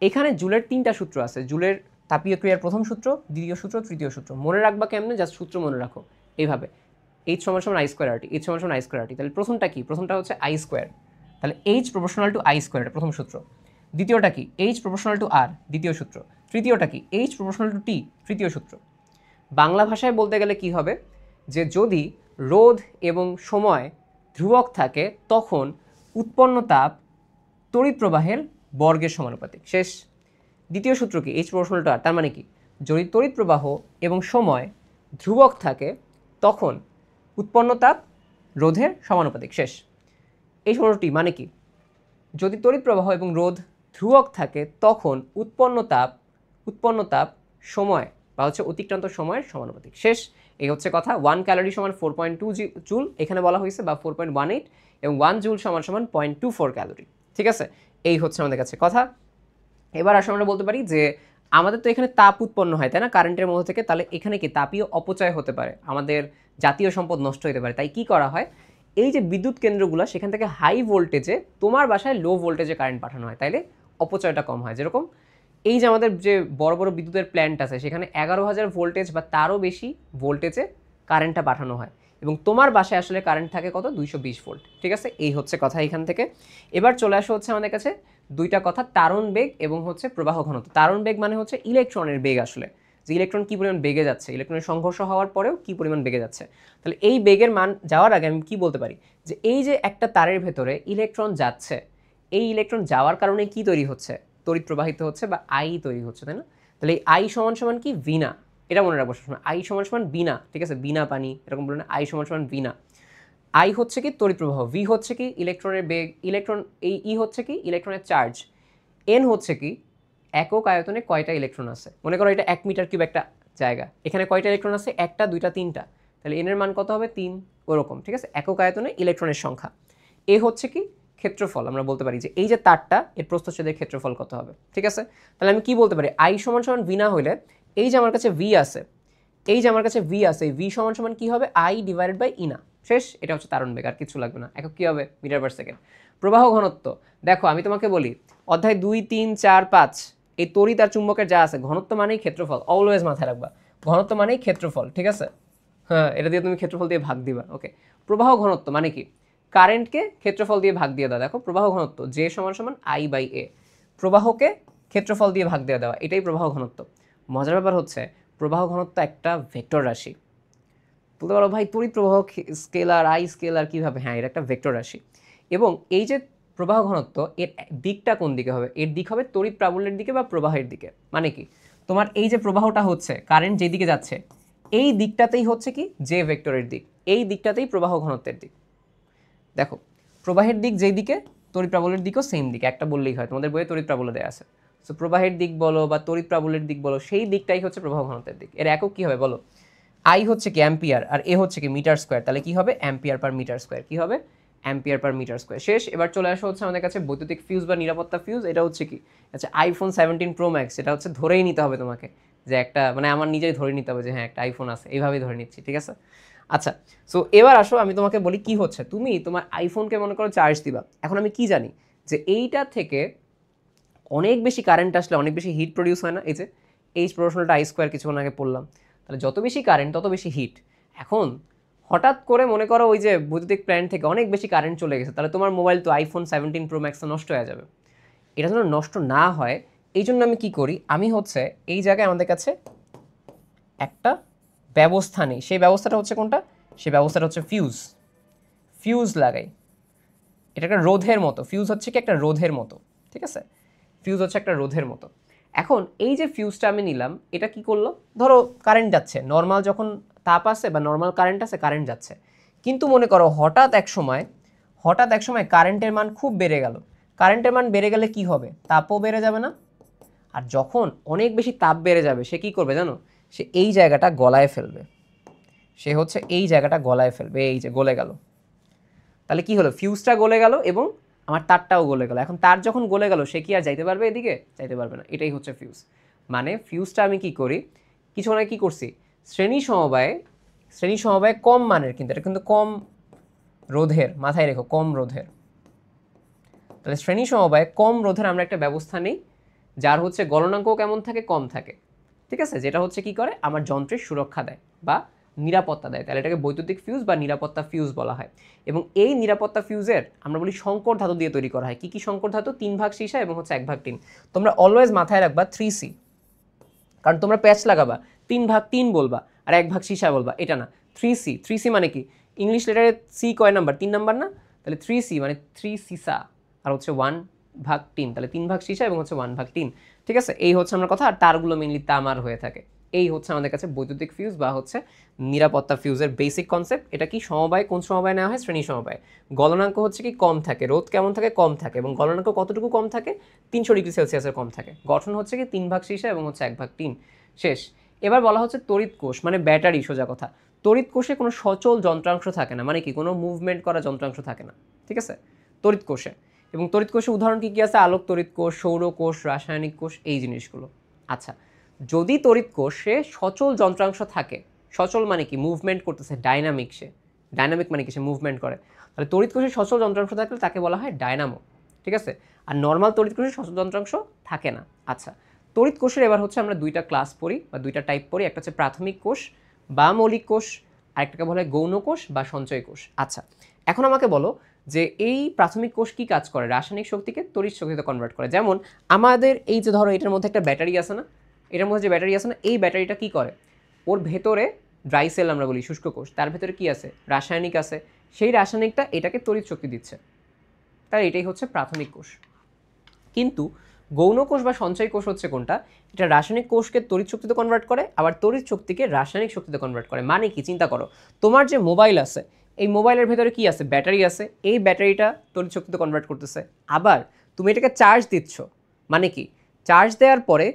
এখানে জুলের 3টা সূত্র আছে, জুলের তাপীয় ক্রিয়ার প্রথম সূত্র, দ্বিতীয় সূত্র, তৃতীয় সূত্র। মনে রাখবা কেমনে, জাস্ট সূত্র মনে রাখো এইভাবে, H সমান সমান I²RT, H সমান সমান I²RT। তাহলে প্রথমটা কি, প্রথমটা হচ্ছে I², তাহলে H প্রপোর্শনাল টু I², এটা প্রথম সূত্র। দ্বিতীয়টা কি, H প্রপোর্শনাল টু R, দ্বিতীয় সূত্র। তৃতীয়টা কি, H প্রপোর্শনাল টু T, তৃতীয় সূত্র। বাংলা ভাষায় বলতে গেলে কি হবে, যে যদি রোধ এবং সময় ধ্রুবক থাকে তখন উৎপন্ন তাপ তড়িৎ প্রবাহের বর্গের সমানুপাতিক, শেষ। দ্বিতীয় সূত্র কি, H প্রপোর্শনাল টু R, তার মানে কি, যদি তড়িৎ প্রবাহ এবং সময় ধ্রুবক থাকে তখন উৎপন্ন তাপ রোধের সমানুপাতিক, শেষ। এই সূত্রটি মানে কি, যদি তড়িৎ প্রবাহ এবং রোধ ধ্রুবক থাকে তখন উৎপন্ন তাপ সময় বা হচ্ছে অতিক্রান্ত সময়ের সমানুপাতিক, শেষ। এই হচ্ছে কথা। 1 ক্যালোরি সমান 4.2 জুল এখানে বলা হয়েছে, বা 4.18, এবং 1 জুল সমান সমান 0.24 ক্যালোরি, ঠিক আছে। এই হচ্ছে আমাদের কাছে কথা। এবার আসলে আমরা বলতে পারি যে আমাদের তো এখানে তাপ উৎপন্ন হয়, তাই না, কারেন্টের মধ্যে থেকে, তাহলে এখানে কি তাপীয় অপচয় হতে পারে, আমাদের জাতীয় সম্পদ নষ্ট হতে পারে। তাই কি করা হয়, এই যে বিদ্যুৎ কেন্দ্রগুলো, সেখান থেকে হাই ভোল্টেজে তোমার বাসায় লো ভোল্টেজে কারেন্ট পাঠানো হয়, তাইলে অপচয়টা কম হয়। যেরকম এই যে আমাদের যে বড় বড় বিদ্যুতের প্ল্যান্ট আছে, সেখানে 11,000 ভোল্টেজ বা তারও বেশি ভোল্টেজে কারেন্টটা পাঠানো হয়, এবং তোমার বাসায় আসলে কারেন্ট থাকে কত, 220 ভোল্ট, ঠিক আছে। এই হচ্ছে কথা এখান থেকে। এবার চলে আসা হচ্ছে আমাদের কাছে দুইটা কথা, তারণ বেগ এবং হচ্ছে প্রবাহ ঘনত্ব। তারণ বেগ মানে হচ্ছে ইলেকট্রনের বেগ, আসলে যে ইলেকট্রন কী পরিমাণ বেগে যাচ্ছে, ইলেকট্রনের সংঘর্ষ হওয়ার পরেও কী পরিমাণ বেগে যাচ্ছে। তাহলে এই বেগের মান যাওয়ার আগে আমি কি বলতে পারি, যে এই যে একটা তারের ভেতরে ইলেকট্রন যাচ্ছে, এই ইলেকট্রন যাওয়ার কারণে কি তৈরি হচ্ছে, তড়িৎ প্রবাহিত হচ্ছে বা আই তৈরি হচ্ছে, তাই না। তাহলে এই আই সমান সমান কি, ভিনা, এটা মনে রাখবো সবসময়, আই সমান সমান বিনা, ঠিক আছে, বিনা পানি এরকম বলে না, আই সমান সমান বিনা। আই হচ্ছে কি তড়িৎ প্রবাহ, ভি হচ্ছে কি ইলেকট্রনের বেগ, ইলেকট্রন এই ই হচ্ছে কি ইলেকট্রনের চার্জ, এন হচ্ছে কি একক আয়তনে কয়টা ইলেকট্রন আছে। মনে করো এটা 1 মিটার কিউব একটা জায়গা, এখানে কয়টা ইলেকট্রন আছে, একটা দুইটা তিনটা, তাহলে এন এর মান কত হবে 3, ওরকম, ঠিক আছে, একক আয়তনে ইলেকট্রনের সংখ্যা। এ হচ্ছে কি ক্ষেত্রফল, আমরা বলতে পারি যে এই যে তারটা এর প্রস্থচ্ছেদের ক্ষেত্রফল কত হবে, ঠিক আছে। তাহলে আমি কি বলতে পারি, আই সমান সমান ভি না হলে এই যে আমার কাছে ভি আছে, এই যে আমার কাছে ভি আছে, এই ভি সমান সমান কি হবে আই ডিভাইডেড বাই ই না, শেষ। এটা হচ্ছে তারণ বেগ, আর কিছু লাগবে না। একক কি হবে মিটার পার সেকেন্ড। প্রবাহ ঘনত্ব, দেখো আমি তোমাকে বলি অধ্যায় 2, 3, 4, 5 এই তড়িৎ আর চুম্বকের যা আছে, ঘনত্ব মানেই ক্ষেত্রফল, অলওয়েজ মাথায় রাখবা, ঘনত্ব মানেই ক্ষেত্রফল, ঠিক আছে। হ্যাঁ, এটা দিয়ে তুমি ক্ষেত্রফল দিয়ে ভাগ দিবা, ওকে। প্রবাহ ঘনত্ব মানে কি, কারেন্টকে ক্ষেত্রফল দিয়ে ভাগ দিয়ে দাও। দেখো প্রবাহ ঘনত্ব জে সমান সমান আই বাই এ, প্রবাহকে ক্ষেত্রফল দিয়ে ভাগ দিয়ে দেওয়া, এটাই প্রবাহ ঘনত্ব। মজার ব্যাপার হচ্ছে প্রবাহ ঘনত্ব একটা ভেক্টর রাশি। বলতে পারো ভাই তড়িৎ প্রবাহ স্কেলার, আই স্কেলার কীভাবে, হ্যাঁ, এটা একটা ভেক্টর রাশি। এবং এই যে প্রবাহ ঘনত্ব, এর দিকটা কোন দিকে হবে, এর দিক হবে তড়িৎ প্রাবল্যের দিকে বা প্রবাহের দিকে। মানে কি, তোমার এই যে প্রবাহটা হচ্ছে, কারেন্ট যেদিকে যাচ্ছে এই দিকটাতেই হচ্ছে কি যে ভেক্টরের দিক, এই দিকটাতেই প্রবাহ ঘনত্বের দিক। দেখো প্রবাহের দিক যেই দিকে, তড়িৎ প্রাবল্যের দিকও সেম দিকে, একটা বললেই হয়, তোমাদের বইয়ে তড়িৎ প্রাবল্য দেওয়া আছে। সো প্রবাহের দিক বলো বা তড়িৎ প্রাবল্যের দিক বলো, সেই দিকটাই হচ্ছে প্রবাহ ঘনত্বের দিক। এর একক কি হবে বলো, আই হচ্ছে কি অ্যাম্পিয়ার আর এ হচ্ছে কি মিটার স্কোয়ার, তাহলে কি হবে অ্যাম্পিয়ার পার মিটার স্কোয়ার, কি হবে অ্যাম্পিয়ার পার মিটার স্কোয়ার, শেষ। এবার চলে আসা হচ্ছে আমাদের কাছে বৈদ্যুতিক ফিউজ বা নিরাপত্তা ফিউজ। এটা হচ্ছে কি, আচ্ছা আইফোন 17 প্রো ম্যাক্স, এটা হচ্ছে ধরেই নিতে হবে তোমাকে যে একটা, মানে আমার নিজেই ধরে নিতে হবে যে হ্যাঁ একটা আইফোন আছে, এইভাবেই ধরে নিচ্ছি, ঠিক আছে। আচ্ছা, সো এবার আসো আমি তোমাকে বলি কি হচ্ছে, তুমি তোমার আইফোনকে মনে করো চার্জ দিবা, এখন আমি কি জানি যে এইটা থেকে অনেক বেশি কারেন্ট আসলে অনেক বেশি হিট প্রডিউস হয় না, এই যে এইচ প্রপোর্শনাল আই স্কোয়ার কিছুক্ষণ আগে পড়লাম, তাহলে যত বেশি কারেন্ট তত বেশি হিট। এখন হঠাৎ করে মনে করো ওই যে বৈদ্যুতিক প্ল্যান্ট থেকে অনেক বেশি কারেন্ট চলে গেছে, তাহলে তোমার মোবাইল তো আইফোন 17 প্রো ম্যাক্স নষ্ট হয়ে যাবে। এটা যেন নষ্ট না হয় এই জন্য আমি কি করি, আমি হচ্ছে এই জায়গায় আমাদের কাছে একটা ব্যবস্থা নেই, সেই ব্যবস্থাটা হচ্ছে কোনটা, সেই ব্যবস্থাটা হচ্ছে ফিউজ। ফিউজ লাগাই, এটা একটা রোধের মতো, ফিউজ হচ্ছে কি একটা রোধের মতো, ঠিক আছে, ফিউজ হচ্ছে একটা রোধের মতো। এখন এই যে ফিউজটা আমি নিলাম, এটা কি করলো, ধরো কারেন্ট যাচ্ছে, নর্মাল যখন তাপ আছে বা নর্মাল কারেন্ট আছে, কারেন্ট যাচ্ছে, কিন্তু মনে করো হঠাৎ এক সময় কারেন্টের মান খুব বেড়ে গেল। কারেন্টের মান বেড়ে গেলে কি হবে, তাপও বেড়ে যাবে না? আর যখন অনেক বেশি তাপ বেড়ে যাবে সে কি করবে জানো, সে এই জায়গাটা গলায় ফেলবে, সে হচ্ছে এই জায়গাটা গলায় ফেলবে, এই যে গলে গেল। তাহলে কি হলো, ফিউজটা গলে গেল এবং আমার তারটাও গলে গেল। এখন তার যখন গলে গেল সে কি আর যাইতে পারবে এদিকে, যাইতে পারবে না, এটাই হচ্ছে ফিউজ। মানে ফিউজটা আমি কি করি, কিছুক্ষণ আগে কী করছি, শ্রেণী সমবায়ে কম মানের, কিন্তু এটা কিন্তু কম রোধের, মাথায় রেখো কম রোধের। তাহলে শ্রেণী সমবায়ে কম রোধের আমরা একটা ব্যবস্থা নেই যার হচ্ছে গলনাঙ্কও কেমন থাকে, কম থাকে, ঠিক আছে, যেটা হচ্ছে কি করে আমার যন্ত্রের সুরক্ষা দেয় বা নিরাপত্তা দেয়, তাহলে এটাকে বৈদ্যুতিক ফিউজ বা নিরাপত্তা ফিউজ বলা হয়। এবং এই নিরাপত্তা ফিউজের আমরা বলি সংকর ধাতু দিয়ে তৈরি করা হয়। কি কি সংকর ধাতু, 3 ভাগ সীসা এবং হচ্ছে 1 ভাগ টিন। তোমরা অলওয়েজ মাথায় রাখবা 3C, কারণ তোমরা প্যাচ লাগাবা 3 ভাগ 3 বলবা আর 1 ভাগ সীসা বলবা, এটা না, 3C মানে কি, ইংলিশ লেটারে সি কয় নাম্বার, 3 নাম্বার না, তাহলে 3C মানে 3 সীসা আর হচ্ছে 1 ভাগ টিন, তাহলে 3 ভাগ সীসা এবং হচ্ছে 1 ভাগ টিন, ঠিক আছে। এই হচ্ছে আমার কথা। আর তারগুলো মেনলি তামার হয়ে থাকে। এই হচ্ছে আমাদের কাছে বৈদ্যুতিক ফিউজ বা হচ্ছে নিরাপত্তা ফিউজের বেসিক কনসেপ্ট। এটা কি সমবায়, কোন সমবায় নেওয়া হয়, শ্রেণী সমবায়। গলনাঙ্ক হচ্ছে কি কম থাকে, রোধ কেমন থাকে, কম থাকে, এবং গলনাঙ্ক কতটুকু কম থাকে, 300 ডিগ্রি সেলসিয়াসের কম থাকে। গঠন হচ্ছে কি 3 ভাগ সীসা এবং হচ্ছে 1 ভাগ টিন, শেষ। এবার বলা হচ্ছে তড়িৎ কোষ মানে ব্যাটারি, সোজা কথা। তড়িৎ কোষে কোনো সচল যন্ত্রাংশ থাকে না, মানে কি কোনো মুভমেন্ট করা যন্ত্রাংশ থাকে না, ঠিক আছে, তড়িৎ কোষে। এবং তড়িৎ কোষের উদাহরণ কী কী আছে, আলোক তড়িৎ কোষ, সৌর কোষ, রাসায়নিক কোষ, এই জিনিসগুলো। আচ্ছা, যদি তড়িৎ কোষে সচল যন্ত্রাংশ থাকে, সচল মানে কি মুভমেন্ট করতেছে, ডাইনামিক, সে ডাইনামিক মানে কি সে মুভমেন্ট করে, তাহলে তড়িৎ কোষে সচল যন্ত্রাংশ থাকলে তাকে বলা হয় ডায়নামো, ঠিক আছে। আর নর্মাল তড়িৎ কোষে সচল যন্ত্রাংশ থাকে না। আচ্ছা, তড়িৎ কোষের এবার হচ্ছে আমরা দুইটা ক্লাস পড়ি বা দুইটা টাইপ পড়ি, একটা হচ্ছে প্রাথমিক কোষ বা মৌলিক কোষ, আরেকটাকে বলা হয় গৌণ কোষ বা সঞ্চয় কোষ। আচ্ছা, এখন আমাকে বলো যে এই প্রাথমিক কোষ কি কাজ করে, রাসায়নিক শক্তিকে তড়িৎ শক্তিতে কনভার্ট করে। যেমন আমাদের এই যে ধরো এটার মধ্যে একটা ব্যাটারি আছে না, এটার মধ্যে যে ব্যাটারি আছে না, এই ব্যাটারিটা কি করে, ওর ভেতরে ড্রাই সেল আমরা বলি, শুষ্ক কোষ, তার ভেতরে কি আছে, রাসায়নিক আছে, সেই রাসায়নিকটা এটাকে তড়িৎ শক্তি দিচ্ছে, তাই এটাই হচ্ছে প্রাথমিক কোষ। কিন্তু গৌণ কোষ বা সঞ্চয় কোষ হচ্ছে কোনটা, এটা রাসায়নিক কোষকে তড়িৎ শক্তিতে কনভার্ট করে, আবার তড়িৎ শক্তিকে রাসায়নিক শক্তিতে কনভার্ট করে। মানে কি, চিন্তা করো, তোমার যে মোবাইল আছে, এই মোবাইলের ভেতরে কি আছে, ব্যাটারি আছে, এই ব্যাটারিটা তড়িৎ শক্তিতে কনভার্ট করতেছে, আবার তুমি এটাকে চার্জ দিচ্ছ, মানে কি, চার্জ দেওয়ার পরে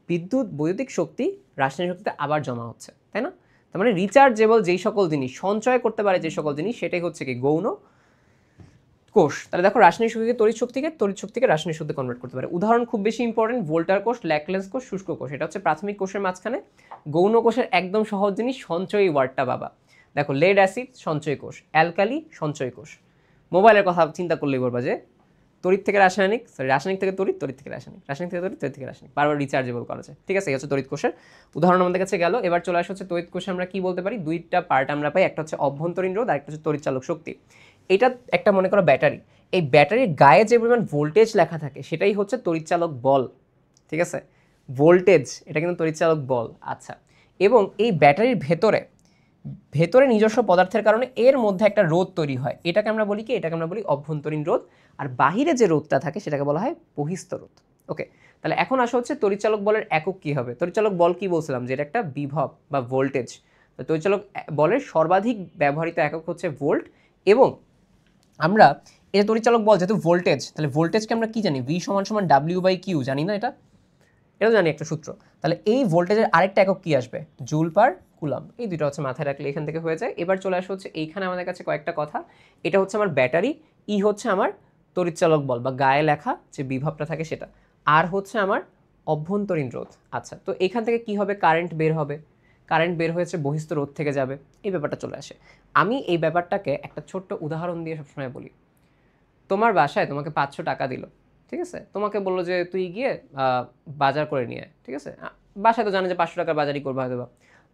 বৈদ্যুতিক শক্তি রাসায়নিক শক্তিতে আবার জমা হচ্ছে, তাই না? তার মানে রিচার্জেবল যেই সকল জিনিস, সঞ্চয় করতে পারে যে সকল জিনিস, সেটাই হচ্ছে কি গৌণ কোষ। তাহলে দেখো, রাসায়নিক শক্তিকে তড়িৎ শক্তিকে রাসায়নিক শক্তিতে কনভার্ট করতে পারে। উদাহরণ খুব বেশি ইম্পর্টেন্ট, ভোল্টার কোষ, ল্যাকলেন্স কোষ, শুষ্ক কোষ। এটা হচ্ছে প্রাথমিক কোষের মাঝখানে। গৌণ কোষের একদম সহজ জিনিস সঞ্চয়ী ওয়ার্ডটা বাবা। দেখো, লেড অ্যাসিড সঞ্চয় কোষ, অ্যালকালি সঞ্চয় কোষ। মোবাইলের কথা চিন্তা করলেই বলবা যে তড়িৎ থেকে রাসায়নিক, রাসায়নিক থেকে তড়িৎ, তড়িৎ থেকে রাসায়নিক, রাসায়নিক থেকে তড়িৎ, তড়িৎ থেকে রাসায়নিক, বারবার রিচার্জেবল করা যায়। ঠিক আছে, এই হচ্ছে তড়িৎ কোষের উদাহরণ আমাদের কাছে গেল। এবার চলে আসা হচ্ছে তড়িৎ কোষে আমরা কি বলতে পারি, দুইটা পার্ট আমরা পাই, একটা হচ্ছে অভ্যন্তরীণ রোধ আর একটা হচ্ছে তড়িৎচালক শক্তি। এটা একটা মনে করো ব্যাটারি, এই ব্যাটারির গায়ে যে পরিমাণ ভোল্টেজ লেখা থাকে সেটাই হচ্ছে তড়িৎচালক বল। ঠিক আছে, ভোল্টেজ, এটা কিন্তু তড়িৎচালক বল। আচ্ছা, এবং এই ব্যাটারির ভেতরে নিজস্ব পদার্থের কারণে এর মধ্যে একটা রোধ তৈরি হয়, এটাকে আমরা বলি কি, এটাকে আমরা বলি অভ্যন্তরীণ রোধ। আর বাহিরে যে রোধটা থাকে সেটাকে বলা হয় বহিস্থ রোধ। ওকে, তাহলে এখন আসা হচ্ছে তড়িৎচালক বলের একক কি হবে। তড়িৎচালক বল কি বলছিলাম, যে এটা একটা বিভব বা ভোল্টেজ। তো তড়িৎচালক বলের সর্বাধিক ব্যবহৃত একক হচ্ছে ভোল্ট। এবং আমরা এই যে তড়িৎচালক বল যেহেতু ভোল্টেজ, তাহলে ভোল্টেজকে আমরা কি জানি, ভি সমান সমান W/Q, জানি না এটা? এটাও জানি একটা সূত্র। তাহলে এই ভোল্টেজের আরেকটা একক কি আসবে, জুল পার কুলাম। এই দুটো হচ্ছে মাথায় রাখলে এখান থেকে হয়ে যায়। এবার চলে আসা হচ্ছে এইখানে আমাদের কাছে কয়েকটা কথা। এটা হচ্ছে আমার ব্যাটারি, ই হচ্ছে আমার তড়িৎচালক বল বা গায়ে লেখা যে বিভবটা থাকে সেটা, আর হচ্ছে আমার অভ্যন্তরীণ রোধ। আচ্ছা, তো এখান থেকে কি হবে, কারেন্ট বের হবে, কারেন্ট বের হয়েছে বহিস্থ রোধ থেকে যাবে, এই ব্যাপারটা চলে আসে। আমি এই ব্যাপারটাকে একটা ছোট্ট উদাহরণ দিয়ে সবসময় বলি। তোমার বাসায় তোমাকে 500 টাকা দিল, ঠিক আছে, তোমাকে বললো যে তুই গিয়ে বাজার করে নিয়ে আয়, ঠিক আছে। বাসায় তো জানে যে 500 টাকার বাজারই করবা হয়তো বা।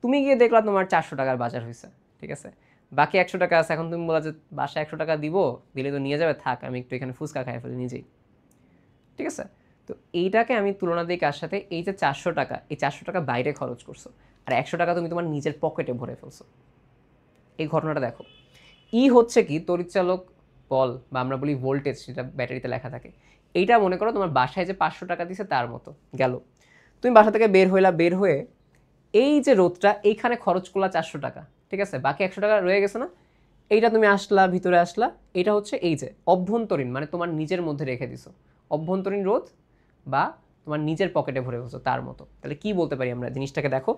তুমি গিয়ে দেখলা তোমার 400 টাকার বাজার হয়েছে, ঠিক আছে, বাকি 100 টাকা আছে। এখন তুমি বলা যে বাসায় 100 টাকা দিব, দিলে তো নিয়ে যাবে, থাক আমি একটু এখানে ফুচকা খাই ফেলি নিজেই, ঠিক আছে। তো এইটাকে আমি তুলনা দিই কার সাথে, এই যে 400 টাকা, এই 400 টাকা বাইরে খরচ করছো, আর 100 টাকা তুমি তোমার নিজের পকেটে ভরে ফেলছো। এই ঘটনাটা দেখো। ই হচ্ছে কি তড়িৎচালক বল বা আমরা বলি ভোল্টেজ, যেটা ব্যাটারিতে লেখা থাকে। এইটা মনে করো তোমার বাসায় যে 500 টাকা দিছে তার মতো গেল। তুমি বাসা থেকে বের হয়ে এই যে রোদটা এইখানে খরচ করলা 400 টাকা, ঠিক আছে, বাকি 100 টাকা রয়ে গেছে না, এইটা তুমি আসলা, ভিতরে আসলা, এটা হচ্ছে এই যে অভ্যন্তরীণ, মানে তোমার নিজের মধ্যে রেখে দিছো, অভ্যন্তরীণ রোধ বা তোমার নিজের পকেটে ভরে ফেলছো তার মতো। তাহলে কি বলতে পারি আমরা, জিনিসটাকে দেখো,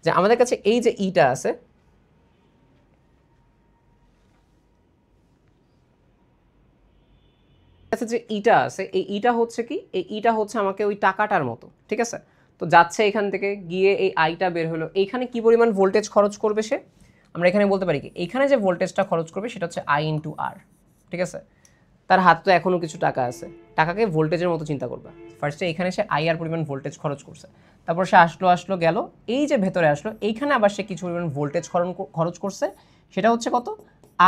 যে আমাদের কাছে এই যে ইটা আছে, যে ইটা আছে, এই ইটা হচ্ছে কি, এই ইটা হচ্ছে আমাকে ওই টাকাটার মতো, ঠিক আছে। তো যাচ্ছে এখান থেকে গিয়ে এই আইটা বের হলো, এইখানে কি পরিমাণ ভোল্টেজ খরচ করবে সে, আমরা এখানে বলতে পারি কি, এইখানে যে ভোল্টেজটা খরচ করবে সেটা হচ্ছে I/R, ঠিক আছে। তার হাত তো এখনও কিছু টাকা আছে, টাকাকে ভোল্টেজের মতো চিন্তা করবে। ফার্স্টে এখানে সে IR পরিমাণ ভোল্টেজ খরচ করছে, তারপর সে আসলো গেল, এই যে ভেতরে আসলো, এইখানে আবার সে কিছু পরিমাণ ভোল্টেজ খরচ করছে, সেটা হচ্ছে কত,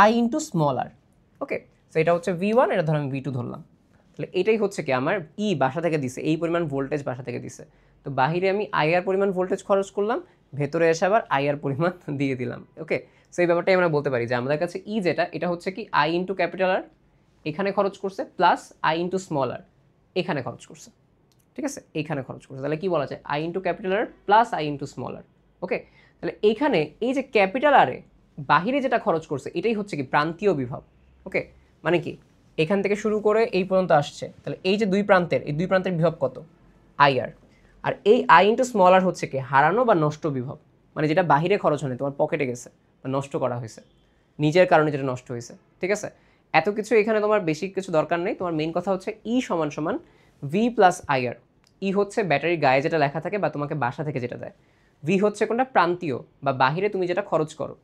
I/r। ওকে, তো এটা হচ্ছে V1, এটা ধরো আমি V2 ধরলাম। তাহলে এটাই হচ্ছে কি আমার বাসা থেকে দিছে, এই পরিমাণ ভোল্টেজ বাসা থেকে দিছে। তো বাহিরে আমি IR পরিমাণ ভোল্টেজ খরচ করলাম, ভেতরে এসে আবার IR পরিমাণ দিয়ে দিলাম। ওকে, সো এই ব্যাপারটাই আমরা বলতে পারি যে আমাদের কাছে যেটা, এটা হচ্ছে কি I/R এখানে খরচ করছে, প্লাস I/r এখানে খরচ করছে, ঠিক আছে, এইখানে খরচ করছে। তাহলে কি বলা যায়, I/R প্লাস I/r। ওকে, তাহলে এইখানে এই যে ক্যাপিটাল আরে বাহিরে যেটা খরচ করছে, এটাই হচ্ছে কি প্রান্তীয় বিভব। ওকে, মানে কি, এখান থেকে শুরু করে এই পর্যন্ত আসছে, তাহলে এই যে দুই প্রান্তের বিভব কত, IR। আর এই I/r হচ্ছে কি হারানো বা নষ্ট বিভব, মানে যেটা বাহিরে খরচ হয়নি, তোমার পকেটে গেছে বা নষ্ট করা হয়েছে, নিজের কারণে যেটা নষ্ট হয়েছে, ঠিক আছে। এত কিছু এখানে তোমার বেশি কিছু দরকার নেই, তোমার মেইন কথা হচ্ছে E সমান সমান V প্লাস IR। ই হচ্ছে ব্যাটারির গায়ে যেটা লেখা থাকে বা তোমাকে বাসা থেকে যেটা দেয়, ভি হচ্ছে কোনটা প্রান্তীয় বা বাহিরে তুমি যেটা খরচ করো,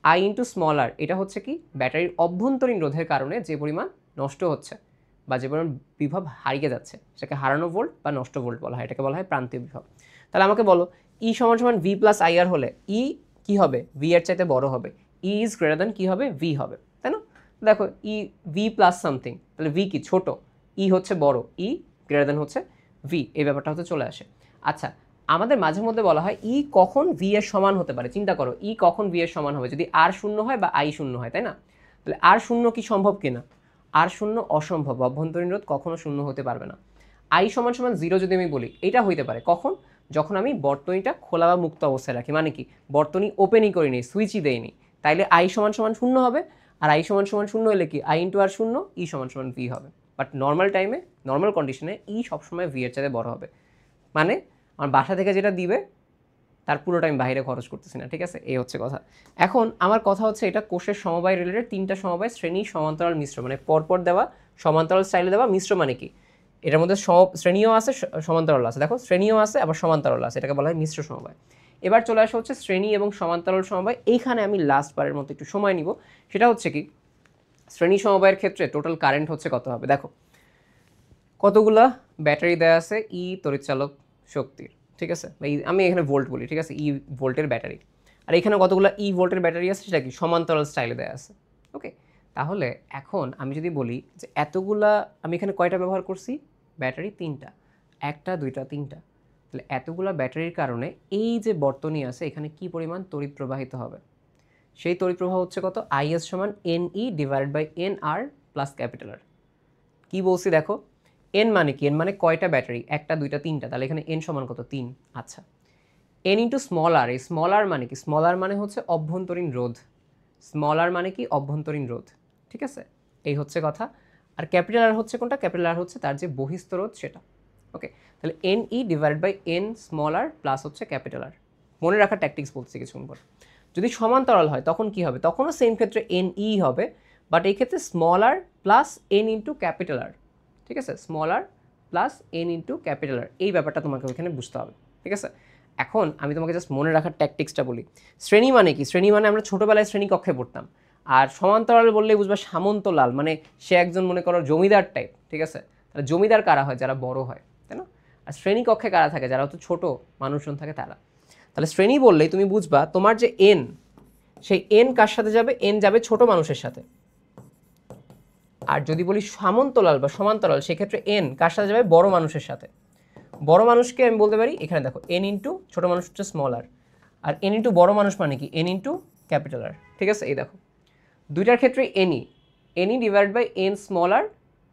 I/r এটা হচ্ছে কি ব্যাটারির অভ্যন্তরীণ রোধের কারণে যে পরিমাণ নষ্ট হচ্ছে বা যে পরিমাণ বিভব হারিয়ে যাচ্ছে, সেটাকে হারানো ভোল্ট বা নষ্ট ভোল্ট বলা হয়, এটাকে বলা হয় প্রান্তীয় বিভব। তাহলে আমাকে বলো, ই সমান সমান V প্লাস IR হলে ই কি হবে, ভি এর চাইতে বড় হবে, ই ইজ গ্রেটার দ্যান কি হবে, ভি হবে, তাই না। দেখো ভি প্লাস সামথিং, তাহলে ভি কি ছোট, ই হচ্ছে বড়, ই গ্রেটার দ্যান হচ্ছে ভি, এই ব্যাপারটা হতে চলে আসে। আচ্ছা, আমাদের মাঝে মধ্যে বলা হয় ই কখন ভি এর সমান হতে পারে, চিন্তা করো ই কখন ভি এর সমান হবে, যদি আর শূন্য হয় বা আই শূন্য হয়, তাই না। তাহলে আর শূন্য কি সম্ভব কিনা, আর শূন্য অসম্ভব, অভ্যন্তরীণ রোধ কখনো শূন্য হতে পারবে না। আই সমান সমান 0 যদি আমি বলি, এটা হইতে পারে কখন, যখন আমি বর্তনীটা খোলা বা মুক্ত অবস্থায় রাখি, মানে কি বর্তনী ওপেনই করিনি, সুইচই দেইনি, তাইলে আই সমান সমান 0 হবে। আর আই সমান সমান 0 হলে কি আই ইন্টু আর 0, ই সমান সমান ভি হবে। বাট নর্মাল টাইমে, নর্মাল কন্ডিশনে ই সবসময় ভি এর চাইতে বড় হবে। মানে আমার বাসা থেকে যেটা দিবে তার পুরোটা আমি বাইরে খরচ করতেছি না, ঠিক আছে, এই হচ্ছে কথা। এখন আমার কথা হচ্ছে এটা কোষের সমবায় রিলেটেড, 3টা সমবায়, শ্রেণী, সমান্তরাল, মিশ্র, মানে পরপর দেওয়া, সমান্তরাল স্টাইলে দেওয়া, মিশ্র মানে কি এটার মধ্যে শ্রেণীও আছে, সমান্তরাল আছে, দেখো শ্রেণীও আছে আবার সমান্তরাল আছে, এটাকে বলা হয় মিশ্র সমবায়। এবার চলে আসা হচ্ছে শ্রেণী এবং সমান্তরাল সমবায়। এইখানে আমি লাস্ট বারের মতো একটু সময় নিব। সেটা হচ্ছে কি, শ্রেণী সমবায়ের ক্ষেত্রে টোটাল কারেন্ট হচ্ছে কত হবে, দেখো কতগুলা ব্যাটারি দেওয়া আছে ই তড়িৎচালক শক্তির, ঠিক আছে, আমি এখানে ভোল্ট বলি, ঠিক আছে, ই ভোল্টের ব্যাটারি, আর এখানে কতগুলো ই ভোল্টের ব্যাটারি আছে, সেটা কি সমান্তরাল স্টাইলে দেওয়া আছে। ওকে, তাহলে এখন আমি যদি বলি যে এতগুলা, আমি এখানে কয়টা ব্যবহার করছি, ব্যাটারি 3টা, 1টা 2টা 3টা, তাহলে এতগুলা ব্যাটারির কারণে এই যে বর্তনী আছে এখানে কি পরিমাণ তড়িৎ প্রবাহিত হবে, সেই তড়িৎ প্রবাহ হচ্ছে কত, আইএস সমান N E divided by N R plus capital R. কী বলছি দেখো, এন মানে কি, এন মানে কয়টা ব্যাটারি, 1টা 2টা 3টা, তাহলে এখানে এন সমান কত, 3। আচ্ছা, এন ইন্টু স্মল আর, এই স্মল আর মানে কি, স্মল আর মানে হচ্ছে অভ্যন্তরীণ রোধ, স্মল আর মানে কি অভ্যন্তরীণ রোধ, ঠিক আছে, এই হচ্ছে কথা। আর ক্যাপিটাল আর হচ্ছে কোনটা, ক্যাপিটাল আর হচ্ছে তার যে বহিস্থ রোধ সেটা। ওকে, তাহলে N E divide by N small R plus হচ্ছে ক্যাপিটাল আর। মনে রাখার ট্যাকটিক্স বলছি কিছুক্ষণ পর। যদি সমান্তরাল হয় তখন কি হবে, তখনও সেম ক্ষেত্রে এন ই হবে, বাট এই ক্ষেত্রে small R plus N into capital R, ঠিক আছে, small R plus N into capital R, এই ব্যাপারটা তোমাকে ওইখানে বুঝতে হবে, ঠিক আছে। এখন আমি তোমাকে জাস্ট মনে রাখার ট্যাকটিক্সটা বলি। শ্রেণী মানে কি, শ্রেণী মানে আমরা ছোটোবেলায় শ্রেণী কক্ষে পড়তাম। আর সমান্তরাল বললে বুঝবা সামন্তলাল, মানে সে একজন মনে করো জমিদার টাইপ, ঠিক আছে, তাহলে জমিদার কারা হয়, যারা বড় হয়, তাই না। আর শ্রেণী কক্ষে কারা থাকে, যারা হচ্ছে ছোটো মানুষজন থাকে তারা। তাহলে শ্রেণী বললেই তুমি বুঝবা তোমার যে এন, সেই এন কার সাথে যাবে, এন যাবে ছোট মানুষের সাথে। আর যদি বলি সামন্তলাল বা সমান্তরাল, সেক্ষেত্রে এন কার সাথে যাবে, বড় মানুষের সাথে। বড় মানুষকে আমি বলতে পারি, এখানে দেখো এন ইন্টু ছোটো মানুষ হচ্ছে স্মল আর, আর এন ইন্টু বড় মানুষ মানে কি, এন ইন্টু ক্যাপিটাল আর, ঠিক আছে। এই দেখো দুইটার ক্ষেত্রে NE divide by N small R,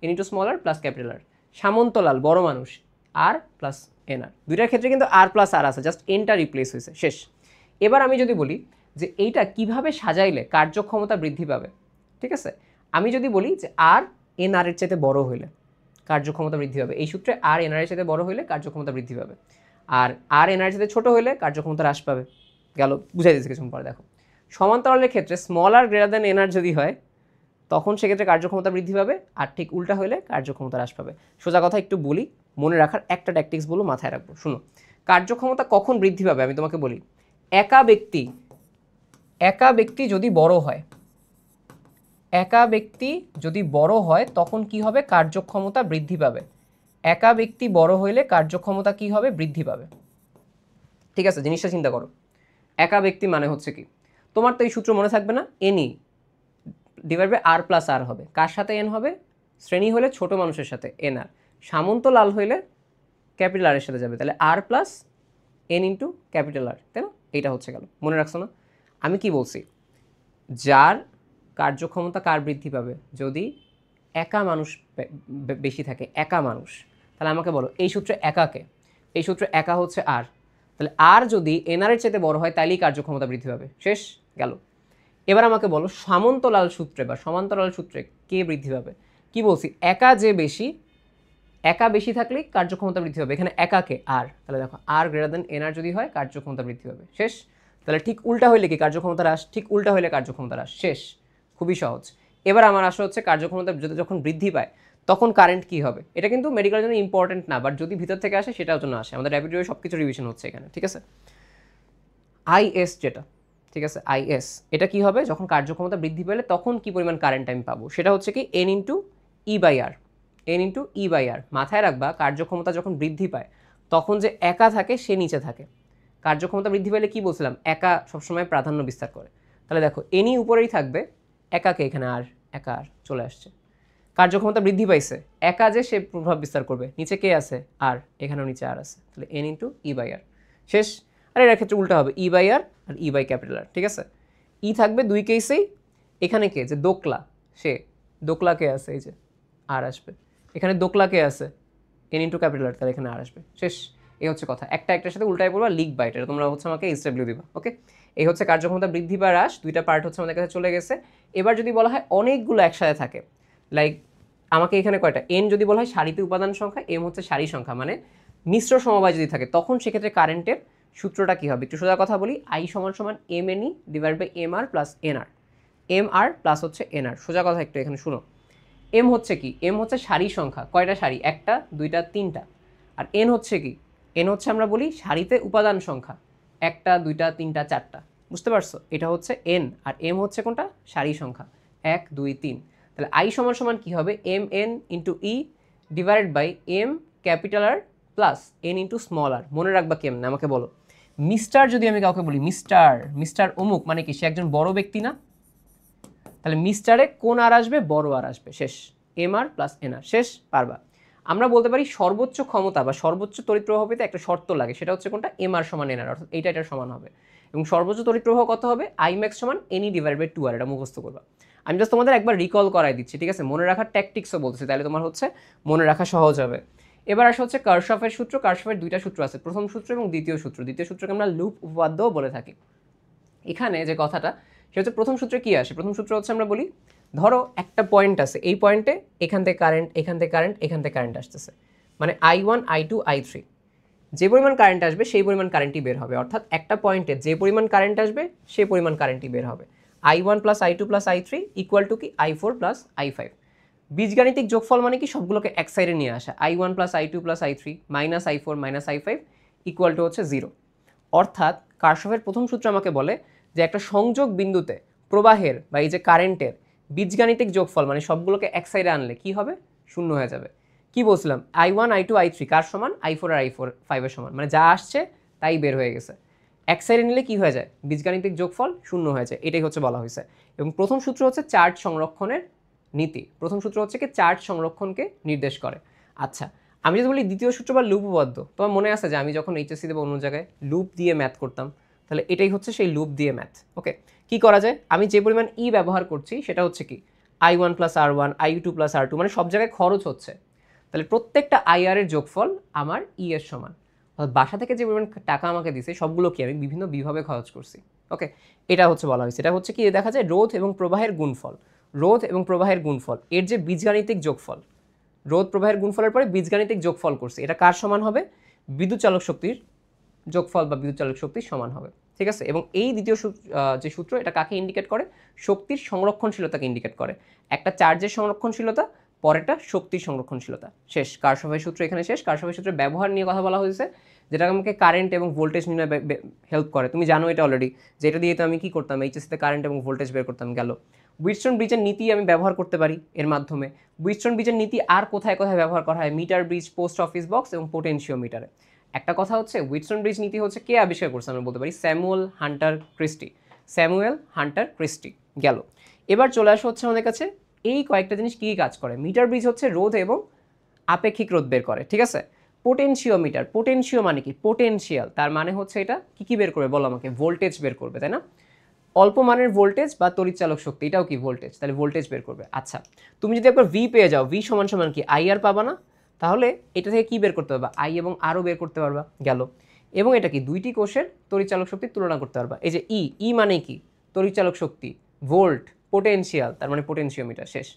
N into small R plus capital R. Samantalal বড় মানুষ, আর প্লাস এন আর, দুইটার ক্ষেত্রে কিন্তু আর প্লাস আর আছে, জাস্ট এনটা রিপ্লেস হয়েছে, শেষ। এবার আমি যদি বলি যে এইটা কিভাবে সাজাইলে কার্যক্ষমতা বৃদ্ধি পাবে, ঠিক আছে, আমি যদি বলি যে আর এন আর এর চাইতে বড় হইলে কার্যক্ষমতা বৃদ্ধি পাবে, এই সূত্রে আর এন আর এর চাইতে বড় হইলে কার্যক্ষমতা বৃদ্ধি পাবে, আর এন আর এর চাইতে ছোটো হইলে কার্যক্ষমতা হ্রাস পাবে। গেল, বুঝাই দিচ্ছি কিছুক্ষণ পরে। দেখো সমান্তরালের ক্ষেত্রে স্মল আর গ্রেটার দ্যান এন আর যদি হয় তখন সেক্ষেত্রে কার্যক্ষমতা বৃদ্ধি পাবে, আর ঠিক উল্টা হলে কার্যক্ষমতা হ্রাস পাবে। সোজা কথা একটু বলি, মনে রাখার একটা ট্যাকটিক্স বলো, মাথায় রাখবো, শুনো। কার্যক্ষমতা কখন বৃদ্ধি পাবে আমি তোমাকে বলি, একা ব্যক্তি যদি বড় হয়, একা ব্যক্তি যদি বড় হয় তখন কি হবে, কার্যক্ষমতা বৃদ্ধি পাবে। একা ব্যক্তি বড় হইলে কার্যক্ষমতা কি হবে, বৃদ্ধি পাবে, ঠিক আছে। জিনিসটা চিন্তা করো, একা ব্যক্তি মানে হচ্ছে কি, তোমার তো এই সূত্র মনে থাকবে না, এনই ডিভাইড বাই আর প্লাস আর হবে, কার সাথে এন হবে, শ্রেণী হলে ছোট মানুষের সাথে এন আর, সামন্ত লাল হইলে ক্যাপিটাল আর এর সাথে যাবে, তাহলে R plus N into capital R, তাই না। এইটা হচ্ছে গেল, মনে রাখছো না। আমি কি বলছি, যার কার্যক্ষমতা কার বৃদ্ধি পাবে, যদি একা মানুষ বেশি থাকে, একা মানুষ, তাহলে আমাকে বলো এই সূত্রে একাকে, এই সূত্রে একা হচ্ছে আর, তাহলে আর যদি এনআরের চাইতে বড় হয় তাইলেই কার্যক্ষমতা বৃদ্ধি পাবে, শেষ, গেল। এবার আমাকে বলো সামন্তলাল সূত্রে বা সমান্তরাল সূত্রে কে বৃদ্ধি পাবে, কি বলছি, একা বেশি থাকলে কার্যক্ষমতা বৃদ্ধি পাবে, এখানে একাকে আর, তাহলে দেখো আর গ্রেটার দেন এনআর যদি হয় কার্যক্ষমতা বৃদ্ধি পাবে, শেষ। তাহলে ঠিক উল্টা হইলে কি, কার্যক্ষমতা হ্রাস, ঠিক উল্টা হইলে কার্যক্ষমতা হ্রাস, শেষ, খুবই সহজ। এবার আমার আসা হচ্ছে কার্যক্ষমতা যখন বৃদ্ধি পায় তখন কারেন্ট কি হবে। এটা কিন্তু মেডিকেলের জন্য ইম্পর্টেন্ট না, বাট যদি ভিতর থেকে আসে সেটার জন্য আসে, আমাদের র্যাপিড রিভিউ সব কিছু রিভিশন হচ্ছে এখানে, ঠিক আছে। আইএস যেটা, ঠিক আছে, আইএস এটা কি হবে, যখন কার্যক্ষমতা বৃদ্ধি পেলে তখন কি পরিমাণ কারেন্ট আমি পাবো, সেটা হচ্ছে কি N into E by R, N into E by R. মাথায় রাখবা কার্যক্ষমতা যখন বৃদ্ধি পায় তখন যে একা থাকে সে নিচে থাকে, কার্যক্ষমতা বৃদ্ধি পেলে কি বলছিলাম, একা সবসময় প্রাধান্য বিস্তার করে। তাহলে দেখো এনই উপরেই থাকবে, একাকে এখানে আর, একা আর চলে আসছে, কার্যক্ষমতা বৃদ্ধি পাইছে, একা যে সে প্রভাব বিস্তার করবে, নিচে কে আছে, আর, এখানেও নিচে আর আছে, তাহলে N into E by R, শেষ। আর এর ক্ষেত্রে উল্টা হবে, ই বাই আর আর ই বাই ক্যাপিটাল আর, ঠিক আছে। ই থাকবে দুই কেসেই, এখানে কে যে দোকলা, সে দোকলা কে আছে, এই যে আর আসবে, এখানে দোকলা কে আছে, এন ইন্টু ক্যাপিটাল আর, তাহলে এখানে আর আসবে, শেষ। এই হচ্ছে কথা, একটা একটার সাথে উল্টায় পড়বা, লিখ বা এটা তোমরা হচ্ছে আমাকে SW দিবা। ওকে, এই হচ্ছে কার্যক্ষমতা বৃদ্ধি বা হ্রাস, দুইটা পার্ট হচ্ছে আমাদের কাছে চলে গেছে। এবার যদি বলা হয় অনেকগুলো একসাথে থাকে, লাইক আমাকে এখানে কয়টা এন যদি বলা হয় সারিতে উপাদান সংখ্যা, এম হচ্ছে সারি সংখ্যা, মানে মিশ্র সমবায় যদি থাকে, তখন সেক্ষেত্রে কারেন্টের সূত্রটা কী হবে? একটু সোজা কথা বলি, আই সমান সমান M N E divide by M R plus N R, M R plus হচ্ছে এন আর। সোজা কথা একটু এখানে শুনো, এম হচ্ছে কি? এম হচ্ছে সারি সংখ্যা, কয়টা সারি? একটা, দুইটা, তিনটা। আর এন হচ্ছে কি? এন হচ্ছে আমরা বলি সারিতে উপাদান সংখ্যা, একটা, দুইটা, তিনটা, চারটা। বুঝতে পারছো? এটা হচ্ছে এন, আর এম হচ্ছে কোনটা? সারি সংখ্যা, এক, দুই, তিন। তাহলে আই সমান সমান কী হবে? M N into E divided by M capital R plus N into small R. মনে রাখবা কেমন আমাকে বলো। মিস্টার যদি আমি কাউকে বলি মিস্টার, মিস্টার অমুক, মানে কি সে একজন বড় ব্যক্তি না? তাহলে মিস্টারে কোন আর আসবে? বড় আর আসবে, শেষ। এম আর প্লাস এন আর, শেষ। পারবা। আমরা বলতে পারি সর্বোচ্চ ক্ষমতা বা সর্বোচ্চ তড়িৎ প্রবাহ পেতে একটা শর্ত লাগে, সেটা হচ্ছে কোনটা? এম আর সমান এন আর, অর্থাৎ এইটা এটার সমান হবে। এবং সর্বোচ্চ তড়িৎ প্রবাহ কত হবে? আই ম্যাক্স সমান এনই ডিভাইড বাই 2 আর, এটা মুখস্থ করবা। আমি জাস্ট তোমাদের একবার রিকল করাই দিচ্ছি, ঠিক আছে? মনে রাখার ট্যাকটিক্সও বলতেছি, তাহলে তোমার হচ্ছে মনে রাখা সহজ হবে। এবার আসা হচ্ছে কারশফের সূত্র। কারশফের দুইটা সূত্র আছে, প্রথম সূত্র এবং দ্বিতীয় সূত্র। দ্বিতীয় সূত্রকে আমরা লুপ উপপাদ্যও বলে থাকি। এখানে যে কথাটা, সেটা হচ্ছে প্রথম সূত্রে কী আসে? প্রথম সূত্র হচ্ছে আমরা বলি, ধরো একটা পয়েন্ট আছে, এই পয়েন্টে এখান থেকে কারেন্ট, এখান থেকে কারেন্ট, এখান থেকে কারেন্ট আসতেছে, মানে I1 I2 I3। যে পরিমাণ কারেন্ট আসবে সেই পরিমাণ কারেন্টই বের হবে, অর্থাৎ একটা পয়েন্টে যে পরিমাণ কারেন্ট আসবে সেই পরিমাণ কারেন্টই বের হবে। I1 plus I2 plus I3 equal to কি? I4 plus I5। বীজগাণিতিক যোগফল মানে কি? সবগুলোকে এক সাইডে নিয়ে আসা। I1 plus I2 plus I3 minus I4 minus I5 equal to হচ্ছে 0। অর্থাৎ কারশফের প্রথম সূত্র আমাকে বলে যে একটা সংযোগ বিন্দুতে প্রবাহের বা এই যে কারেন্টের বীজগাণিতিক যোগফল, মানে সবগুলোকে এক সাইডে আনলে কি হবে? শূন্য হয়ে যাবে। কি বলছিলাম? I1 I2 I3 কার সমান? I4 আর I5 এর সমান, মানে যা আসছে তাই বের হয়ে গেছে। এক সাইডে নিলে কি হয়ে যায়? বীজগাণিতিক যোগফল শূন্য হয়ে যায়, এটাই হচ্ছে বলা হয়েছে। এবং প্রথম সূত্র হচ্ছে চার্জ সংরক্ষণের নীতি। প্রথম সূত্র হচ্ছে কি? চার্জ সংরক্ষণকে নির্দেশ করে। আচ্ছা, আমি যদি বলি দ্বিতীয় সূত্র বা লুপ উপপাদ্য, তোমার মনে আছে যে আমি যখন এইচএসসি দেবো অন্য জায়গায় লুপ দিয়ে ম্যাথ করতাম, তাহলে এটাই হচ্ছে সেই লুপ দিয়ে ম্যাথ। ওকে, কি করা যায়? আমি যে পরিমাণ ই ব্যবহার করছি সেটা হচ্ছে কি? I1 plus R1 I2 plus R2, মানে সব জায়গায় খরচ হচ্ছে, তাহলে প্রত্যেকটা IR এর যোগফল আমার ই এর সমান। অর্থাৎ বাসা থেকে যে পরিমাণ টাকা আমাকে দিছে সবগুলো কি আমি বিভিন্ন বিভাবে খরচ করছি। ওকে, এটা হচ্ছে বলা হয়েছে। এটা হচ্ছে কি? দেখা যায় রোধ এবং প্রবাহের গুণফল, রোধ এবং প্রবাহের গুণফল এর যে বীজগাণিতিক যোগফল, রোধ প্রবাহের গুণফলের পরে বীজগাণিতিক যোগফল করছে, এটা কার সমান হবে? বিদ্যুৎ চালক শক্তির যোগফল বা বিদ্যুৎ চালক শক্তির সমান হবে, ঠিক আছে? এবং এই দ্বিতীয় যে সূত্র, এটা কাকে ইন্ডিকেট করে? শক্তির সংরক্ষণশীলতাকে ইন্ডিকেট করে। একটা চার্জের সংরক্ষণশীলতা, পরেরটা শক্তির সংরক্ষণশীলতা, শেষ। কারশফের সূত্র এখানে শেষ। কারশফের সূত্রের ব্যবহার নিয়ে কথা বলা হয়েছে, যেটা আমাকে কারেন্ট এবং ভোল্টেজ নির্ণয় হেল্প করে। তুমি জানো এটা অলরেডি, যে এটা দিয়ে তো আমি কী করতাম? এইচএসসিতে কারেন্ট এবং ভোল্টেজ বের করতাম। গেল। হুইটস্টোন ব্রিজের নীতি আমি ব্যবহার করতে পারি এর মাধ্যমে। হুইটস্টোন ব্রিজের নীতি আর কোথায় কোথায় ব্যবহার করা হয়? Metre bridge, post office box এবং পোটেনশিওমিটারে। একটা কথা হচ্ছে, হুইটস্টোন ব্রিজ নীতি হচ্ছে কে আবিষ্কার করছে? আমরা বলতে পারি Samuel Hunter Christie. Samuel Hunter Christie. গেল। এবার চলে আসা হচ্ছে আমাদের কাছে এই কয়েকটা জিনিস কী কাজ করে। মিটার ব্রিজ হচ্ছে রোধ এবং আপেক্ষিক রোধ বের করে, ঠিক আছে? পোটেনশিওমিটার, পোটেনশিও মানে কি? পোটেনশিয়াল, তার মানে হচ্ছে এটা কী বের করবে বলো আমাকে? ভোল্টেজ বের করবে, তাই না? অল্প মানের ভোল্টেজ বা তড়িৎচালক শক্তি, এটাও কি? ভোল্টেজ, তাহলে ভোল্টেজ বের করবে। আচ্ছা, তুমি যদি একবার ভি পেয়ে যাও, ভি সমান সমান কি? আই আর পাবা না? তাহলে এটা থেকে কি বের করতে পারবা? আই এবং আরও বের করতে পারবা। গেল। এবং এটা কি? দুইটি কোষের তড়িৎচালক শক্তির তুলনা করতে পারবা। এই যে ই, ই মানে কি? তড়িৎচালক শক্তি। ভোল্ট, পোটেনশিয়াল, তার মানে পোটেনশিওমিটার, শেষ।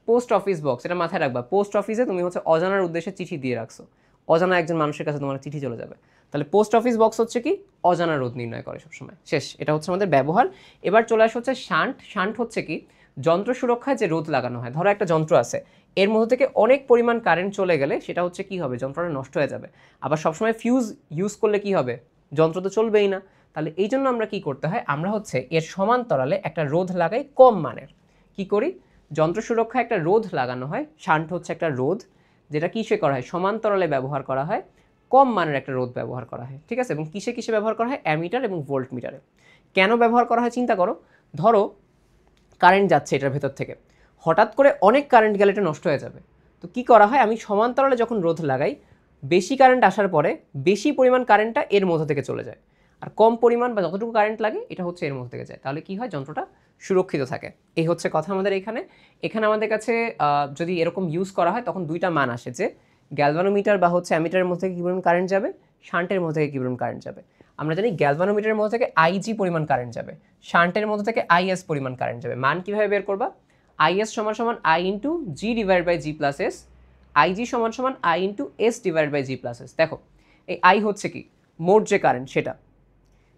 পোস্ট অফিস বক্স, এটা মাথায় রাখবা। পোস্ট অফিসে তুমি হচ্ছে অজানার উদ্দেশ্যে চিঠি দিয়ে রাখছো, অজানা একজন মানুষের কাছে তোমার চিঠি চলে যাবে, তাহলে পোস্ট অফিস বক্স হচ্ছে কি? অজানা রোধ নির্ণয় করে সবসময়, শেষ। এটা হচ্ছে আমাদের ব্যবহার। এবার চলে আসা হচ্ছে শান্ট। শান্ট হচ্ছে কি? যন্ত্র সুরক্ষায় যে রোধ লাগানো হয়। ধরো একটা যন্ত্র আছে, এর মধ্যে থেকে অনেক পরিমাণ কারেন্ট চলে গেলে সেটা হচ্ছে কি হবে? যন্ত্রটা নষ্ট হয়ে যাবে। আবার সবসময় ফিউজ ইউজ করলে কি হবে? যন্ত্র তো চলবেই না। তাহলে এই জন্য আমরা কি করতে হয়? আমরা হচ্ছে এর সমান্তরালে একটা রোধ লাগাই কম মানের। কি করি? যন্ত্র সুরক্ষায় একটা রোধ লাগানো হয়। শান্ট হচ্ছে একটা রোধ, যেটা কিসে করা হয়? সমান্তরালে ব্যবহার করা হয়, কম মানের একটা রোধ ব্যবহার করা হয়, ঠিক আছে? এবং কিসে কিসে ব্যবহার করা হয়? অ্যামিটার এবং ভোল্ট মিটারে। কেন ব্যবহার করা হয় চিন্তা করো। ধরো কারেন্ট যাচ্ছে এটার ভেতর থেকে, হঠাৎ করে অনেক কারেন্ট গেলে এটা নষ্ট হয়ে যাবে। তো কি করা হয়? আমি সমান্তরালে যখন রোধ লাগাই, বেশি কারেন্ট আসার পরে বেশি পরিমাণ কারেন্টটা এর মধ্যে থেকে চলে যায়, আর কম পরিমাণ বা যতটুকু কারেন্ট লাগে এটা হচ্ছে এর মধ্যে থেকে যায়। তাহলে কি হয়? যন্ত্রটা সুরক্ষিত থাকে। এই হচ্ছে কথা আমাদের এখানে। এখানে আমাদের কাছে যদি এরকম ইউজ করা হয় তখন দুইটা মান আসে, যে গ্যালভানোমিটার বা হচ্ছে অ্যামিটারের মধ্যে থেকে কী পরিমাণ কারেন্ট যাবে, শান্টের মধ্যে থেকে কী পরিমাণ কারেন্ট যাবে। আমরা জানি গ্যালভানোমিটারের মধ্যে থেকে আইজি পরিমাণ কারেন্ট যাবে, শান্টের মধ্যে থেকে আইএস পরিমাণ কারেন্ট যাবে। মান কীভাবে বের করবা, আইএস সমান সমান I into G divide by G plus S, I G সমান সমান I into S divide by G plus S. দেখো এই আই হচ্ছে কি মোট যে কারেন্ট সেটা,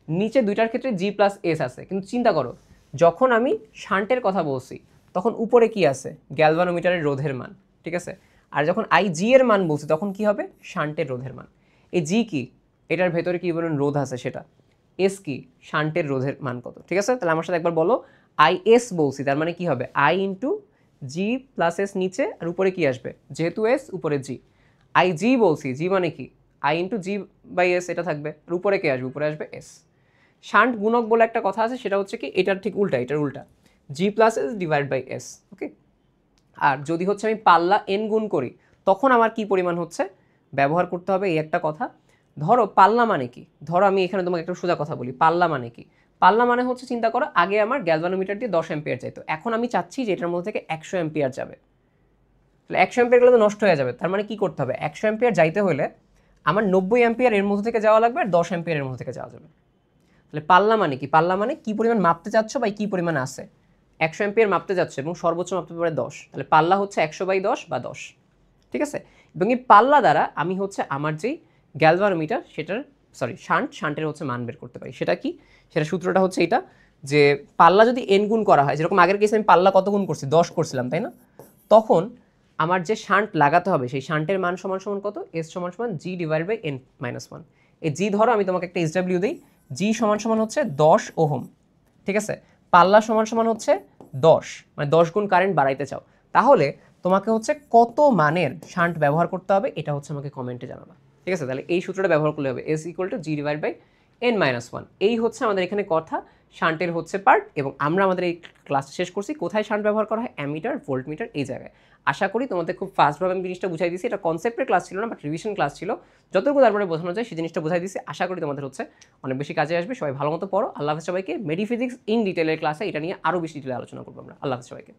নিচে দুইটার ক্ষেত্রে জি প্লাস এস আছে, কিন্তু চিন্তা করো যখন আমি শান্টের কথা বলছি তখন উপরে কি আছে, গ্যালভানোমিটারের রোধের মান, ঠিক আছে। আর যখন আই জি এর মান বলছি তখন কি হবে, শান্টের রোধের মান। এই জি কি, এটার ভেতরে কি পরিমাণ রোধ আছে সেটা, এস কি, শান্টের রোধের মান কত, ঠিক আছে। তাহলে আমার সাথে একবার বলো, আই এস বলছি তার মানে কি হবে, I into G plus S নিচে, আর উপরে কি আসবে, যেহেতু এস উপরে জি। আই জি বলছি, জি মানে কি, I into G by S এটা থাকবে, আর উপরে কে আসবে, উপরে আসবে এস। শান্ট গুণক বলে একটা কথা আছে, সেটা হচ্ছে কি এটার ঠিক উল্টা, এটার উল্টা, G plus S divide by S, okay. আর যদি হচ্ছে আমি পাল্লা এন গুণ করি তখন আমার কি পরিমাণ হচ্ছে ব্যবহার করতে হবে, এই একটা কথা। ধরো পাল্লা মানে কি, ধরো আমি এখানে তোমাকে একটা সোজা কথা বলি, পাল্লা মানে কি, পাল্লা মানে হচ্ছে চিন্তা করো আগে আমার গ্যালভানোমিটার দিয়ে 10 অ্যাম্পিয়ার যাইতো, এখন আমি চাচ্ছি যে এটার মধ্যে থেকে 100 অ্যাম্পিয়ার যাবে। তাহলে 100 অ্যাম্পিয়ার গেলে তো নষ্ট হয়ে যাবে, তার মানে কি করতে হবে, 100 অ্যাম্পিয়ার যাইতে হলে আমার 90 অ্যাম্পিয়ার এর মধ্যে থেকে যাওয়া লাগবে, আর 10 অ্যাম্পিয়ার এর মধ্যে থেকে যাওয়া যাবে। তাহলে পাল্লা মানে কি, পাল্লা মানে কি পরিমাণ মাপতে চাচ্ছ বা কি পরিমাণ আছে, 100 অ্যাম্পিয়ার মাপতে যাচ্ছ এবং সর্বোচ্চ মাপতে পারে 10, তাহলে পাল্লা হচ্ছে 100/10 বা 10, ঠিক আছে। এবং এই পাল্লা দ্বারা আমি হচ্ছে আমার যেই গ্যালভানোমিটার সেটার শান্টের হচ্ছে মান বের করতে পারি। সেটা কি, সেটা সূত্রটা হচ্ছে এটা, যে পাল্লা যদি এন গুণ করা হয়, যেরকম আগের কেসে আমি পাল্লা কত গুণ করছি, 10 করছিলাম তাই না, তখন আমার যে শান্ট লাগাতে হবে সেই শান্টের মান সমান সমান কত, এস সমান সমান G divide by N minus 1। এই জি ধরো আমি তোমাকে একটা এসডাব্লিউ দিই, জি সমান সমান হচ্ছে 10 ওহম, ঠিক আছে। পাল্লা সমান সমান হচ্ছে 10, মানে 10 গুণ কারেন্ট বাড়াইতে চাও, তাহলে তোমাকে হচ্ছে কত মানের শান্ট ব্যবহার করতে হবে এটা হচ্ছে আমাকে কমেন্টে জানাবা, ঠিক আছে। তাহলে এই সূত্রটা ব্যবহার করলে হবে S equal to G divide by N minus 1। এই হচ্ছে আমাদের এখানে কথা শান্টের হচ্ছে পার্ট, এবং আমরা আমাদের এই ক্লাস শেষ করছি কোথায় শান্ট ব্যবহার করা হয়, অ্যামিটার ভোল্টমিটার এই জায়গায়। আশা করি তোমাদের খুব ফাস্টভাবে আমি জিনিসটা বুঝাই দিয়েছি, এটা কনসেপ্টের ক্লাস ছিল না বাট রিভিশন ক্লাস ছিল, যতটুকু তারপরে বোঝানো যায় সেই জিনিসটা বুঝাই দিয়েছি। আশা করি তোমাদের হচ্ছে অনেক বেশি কাজে আসবে। সবাই ভালো মতো পড়ো। আল্লাহ হাফেজ সবাইকে। মেডিফিজিক্স ইন ডিটেলের ক্লাসে এটা নিয়ে আরও বেশি ডিটেলে আলোচনা করবো আমরা। আল্লাহ হাফেজ সবাইকে।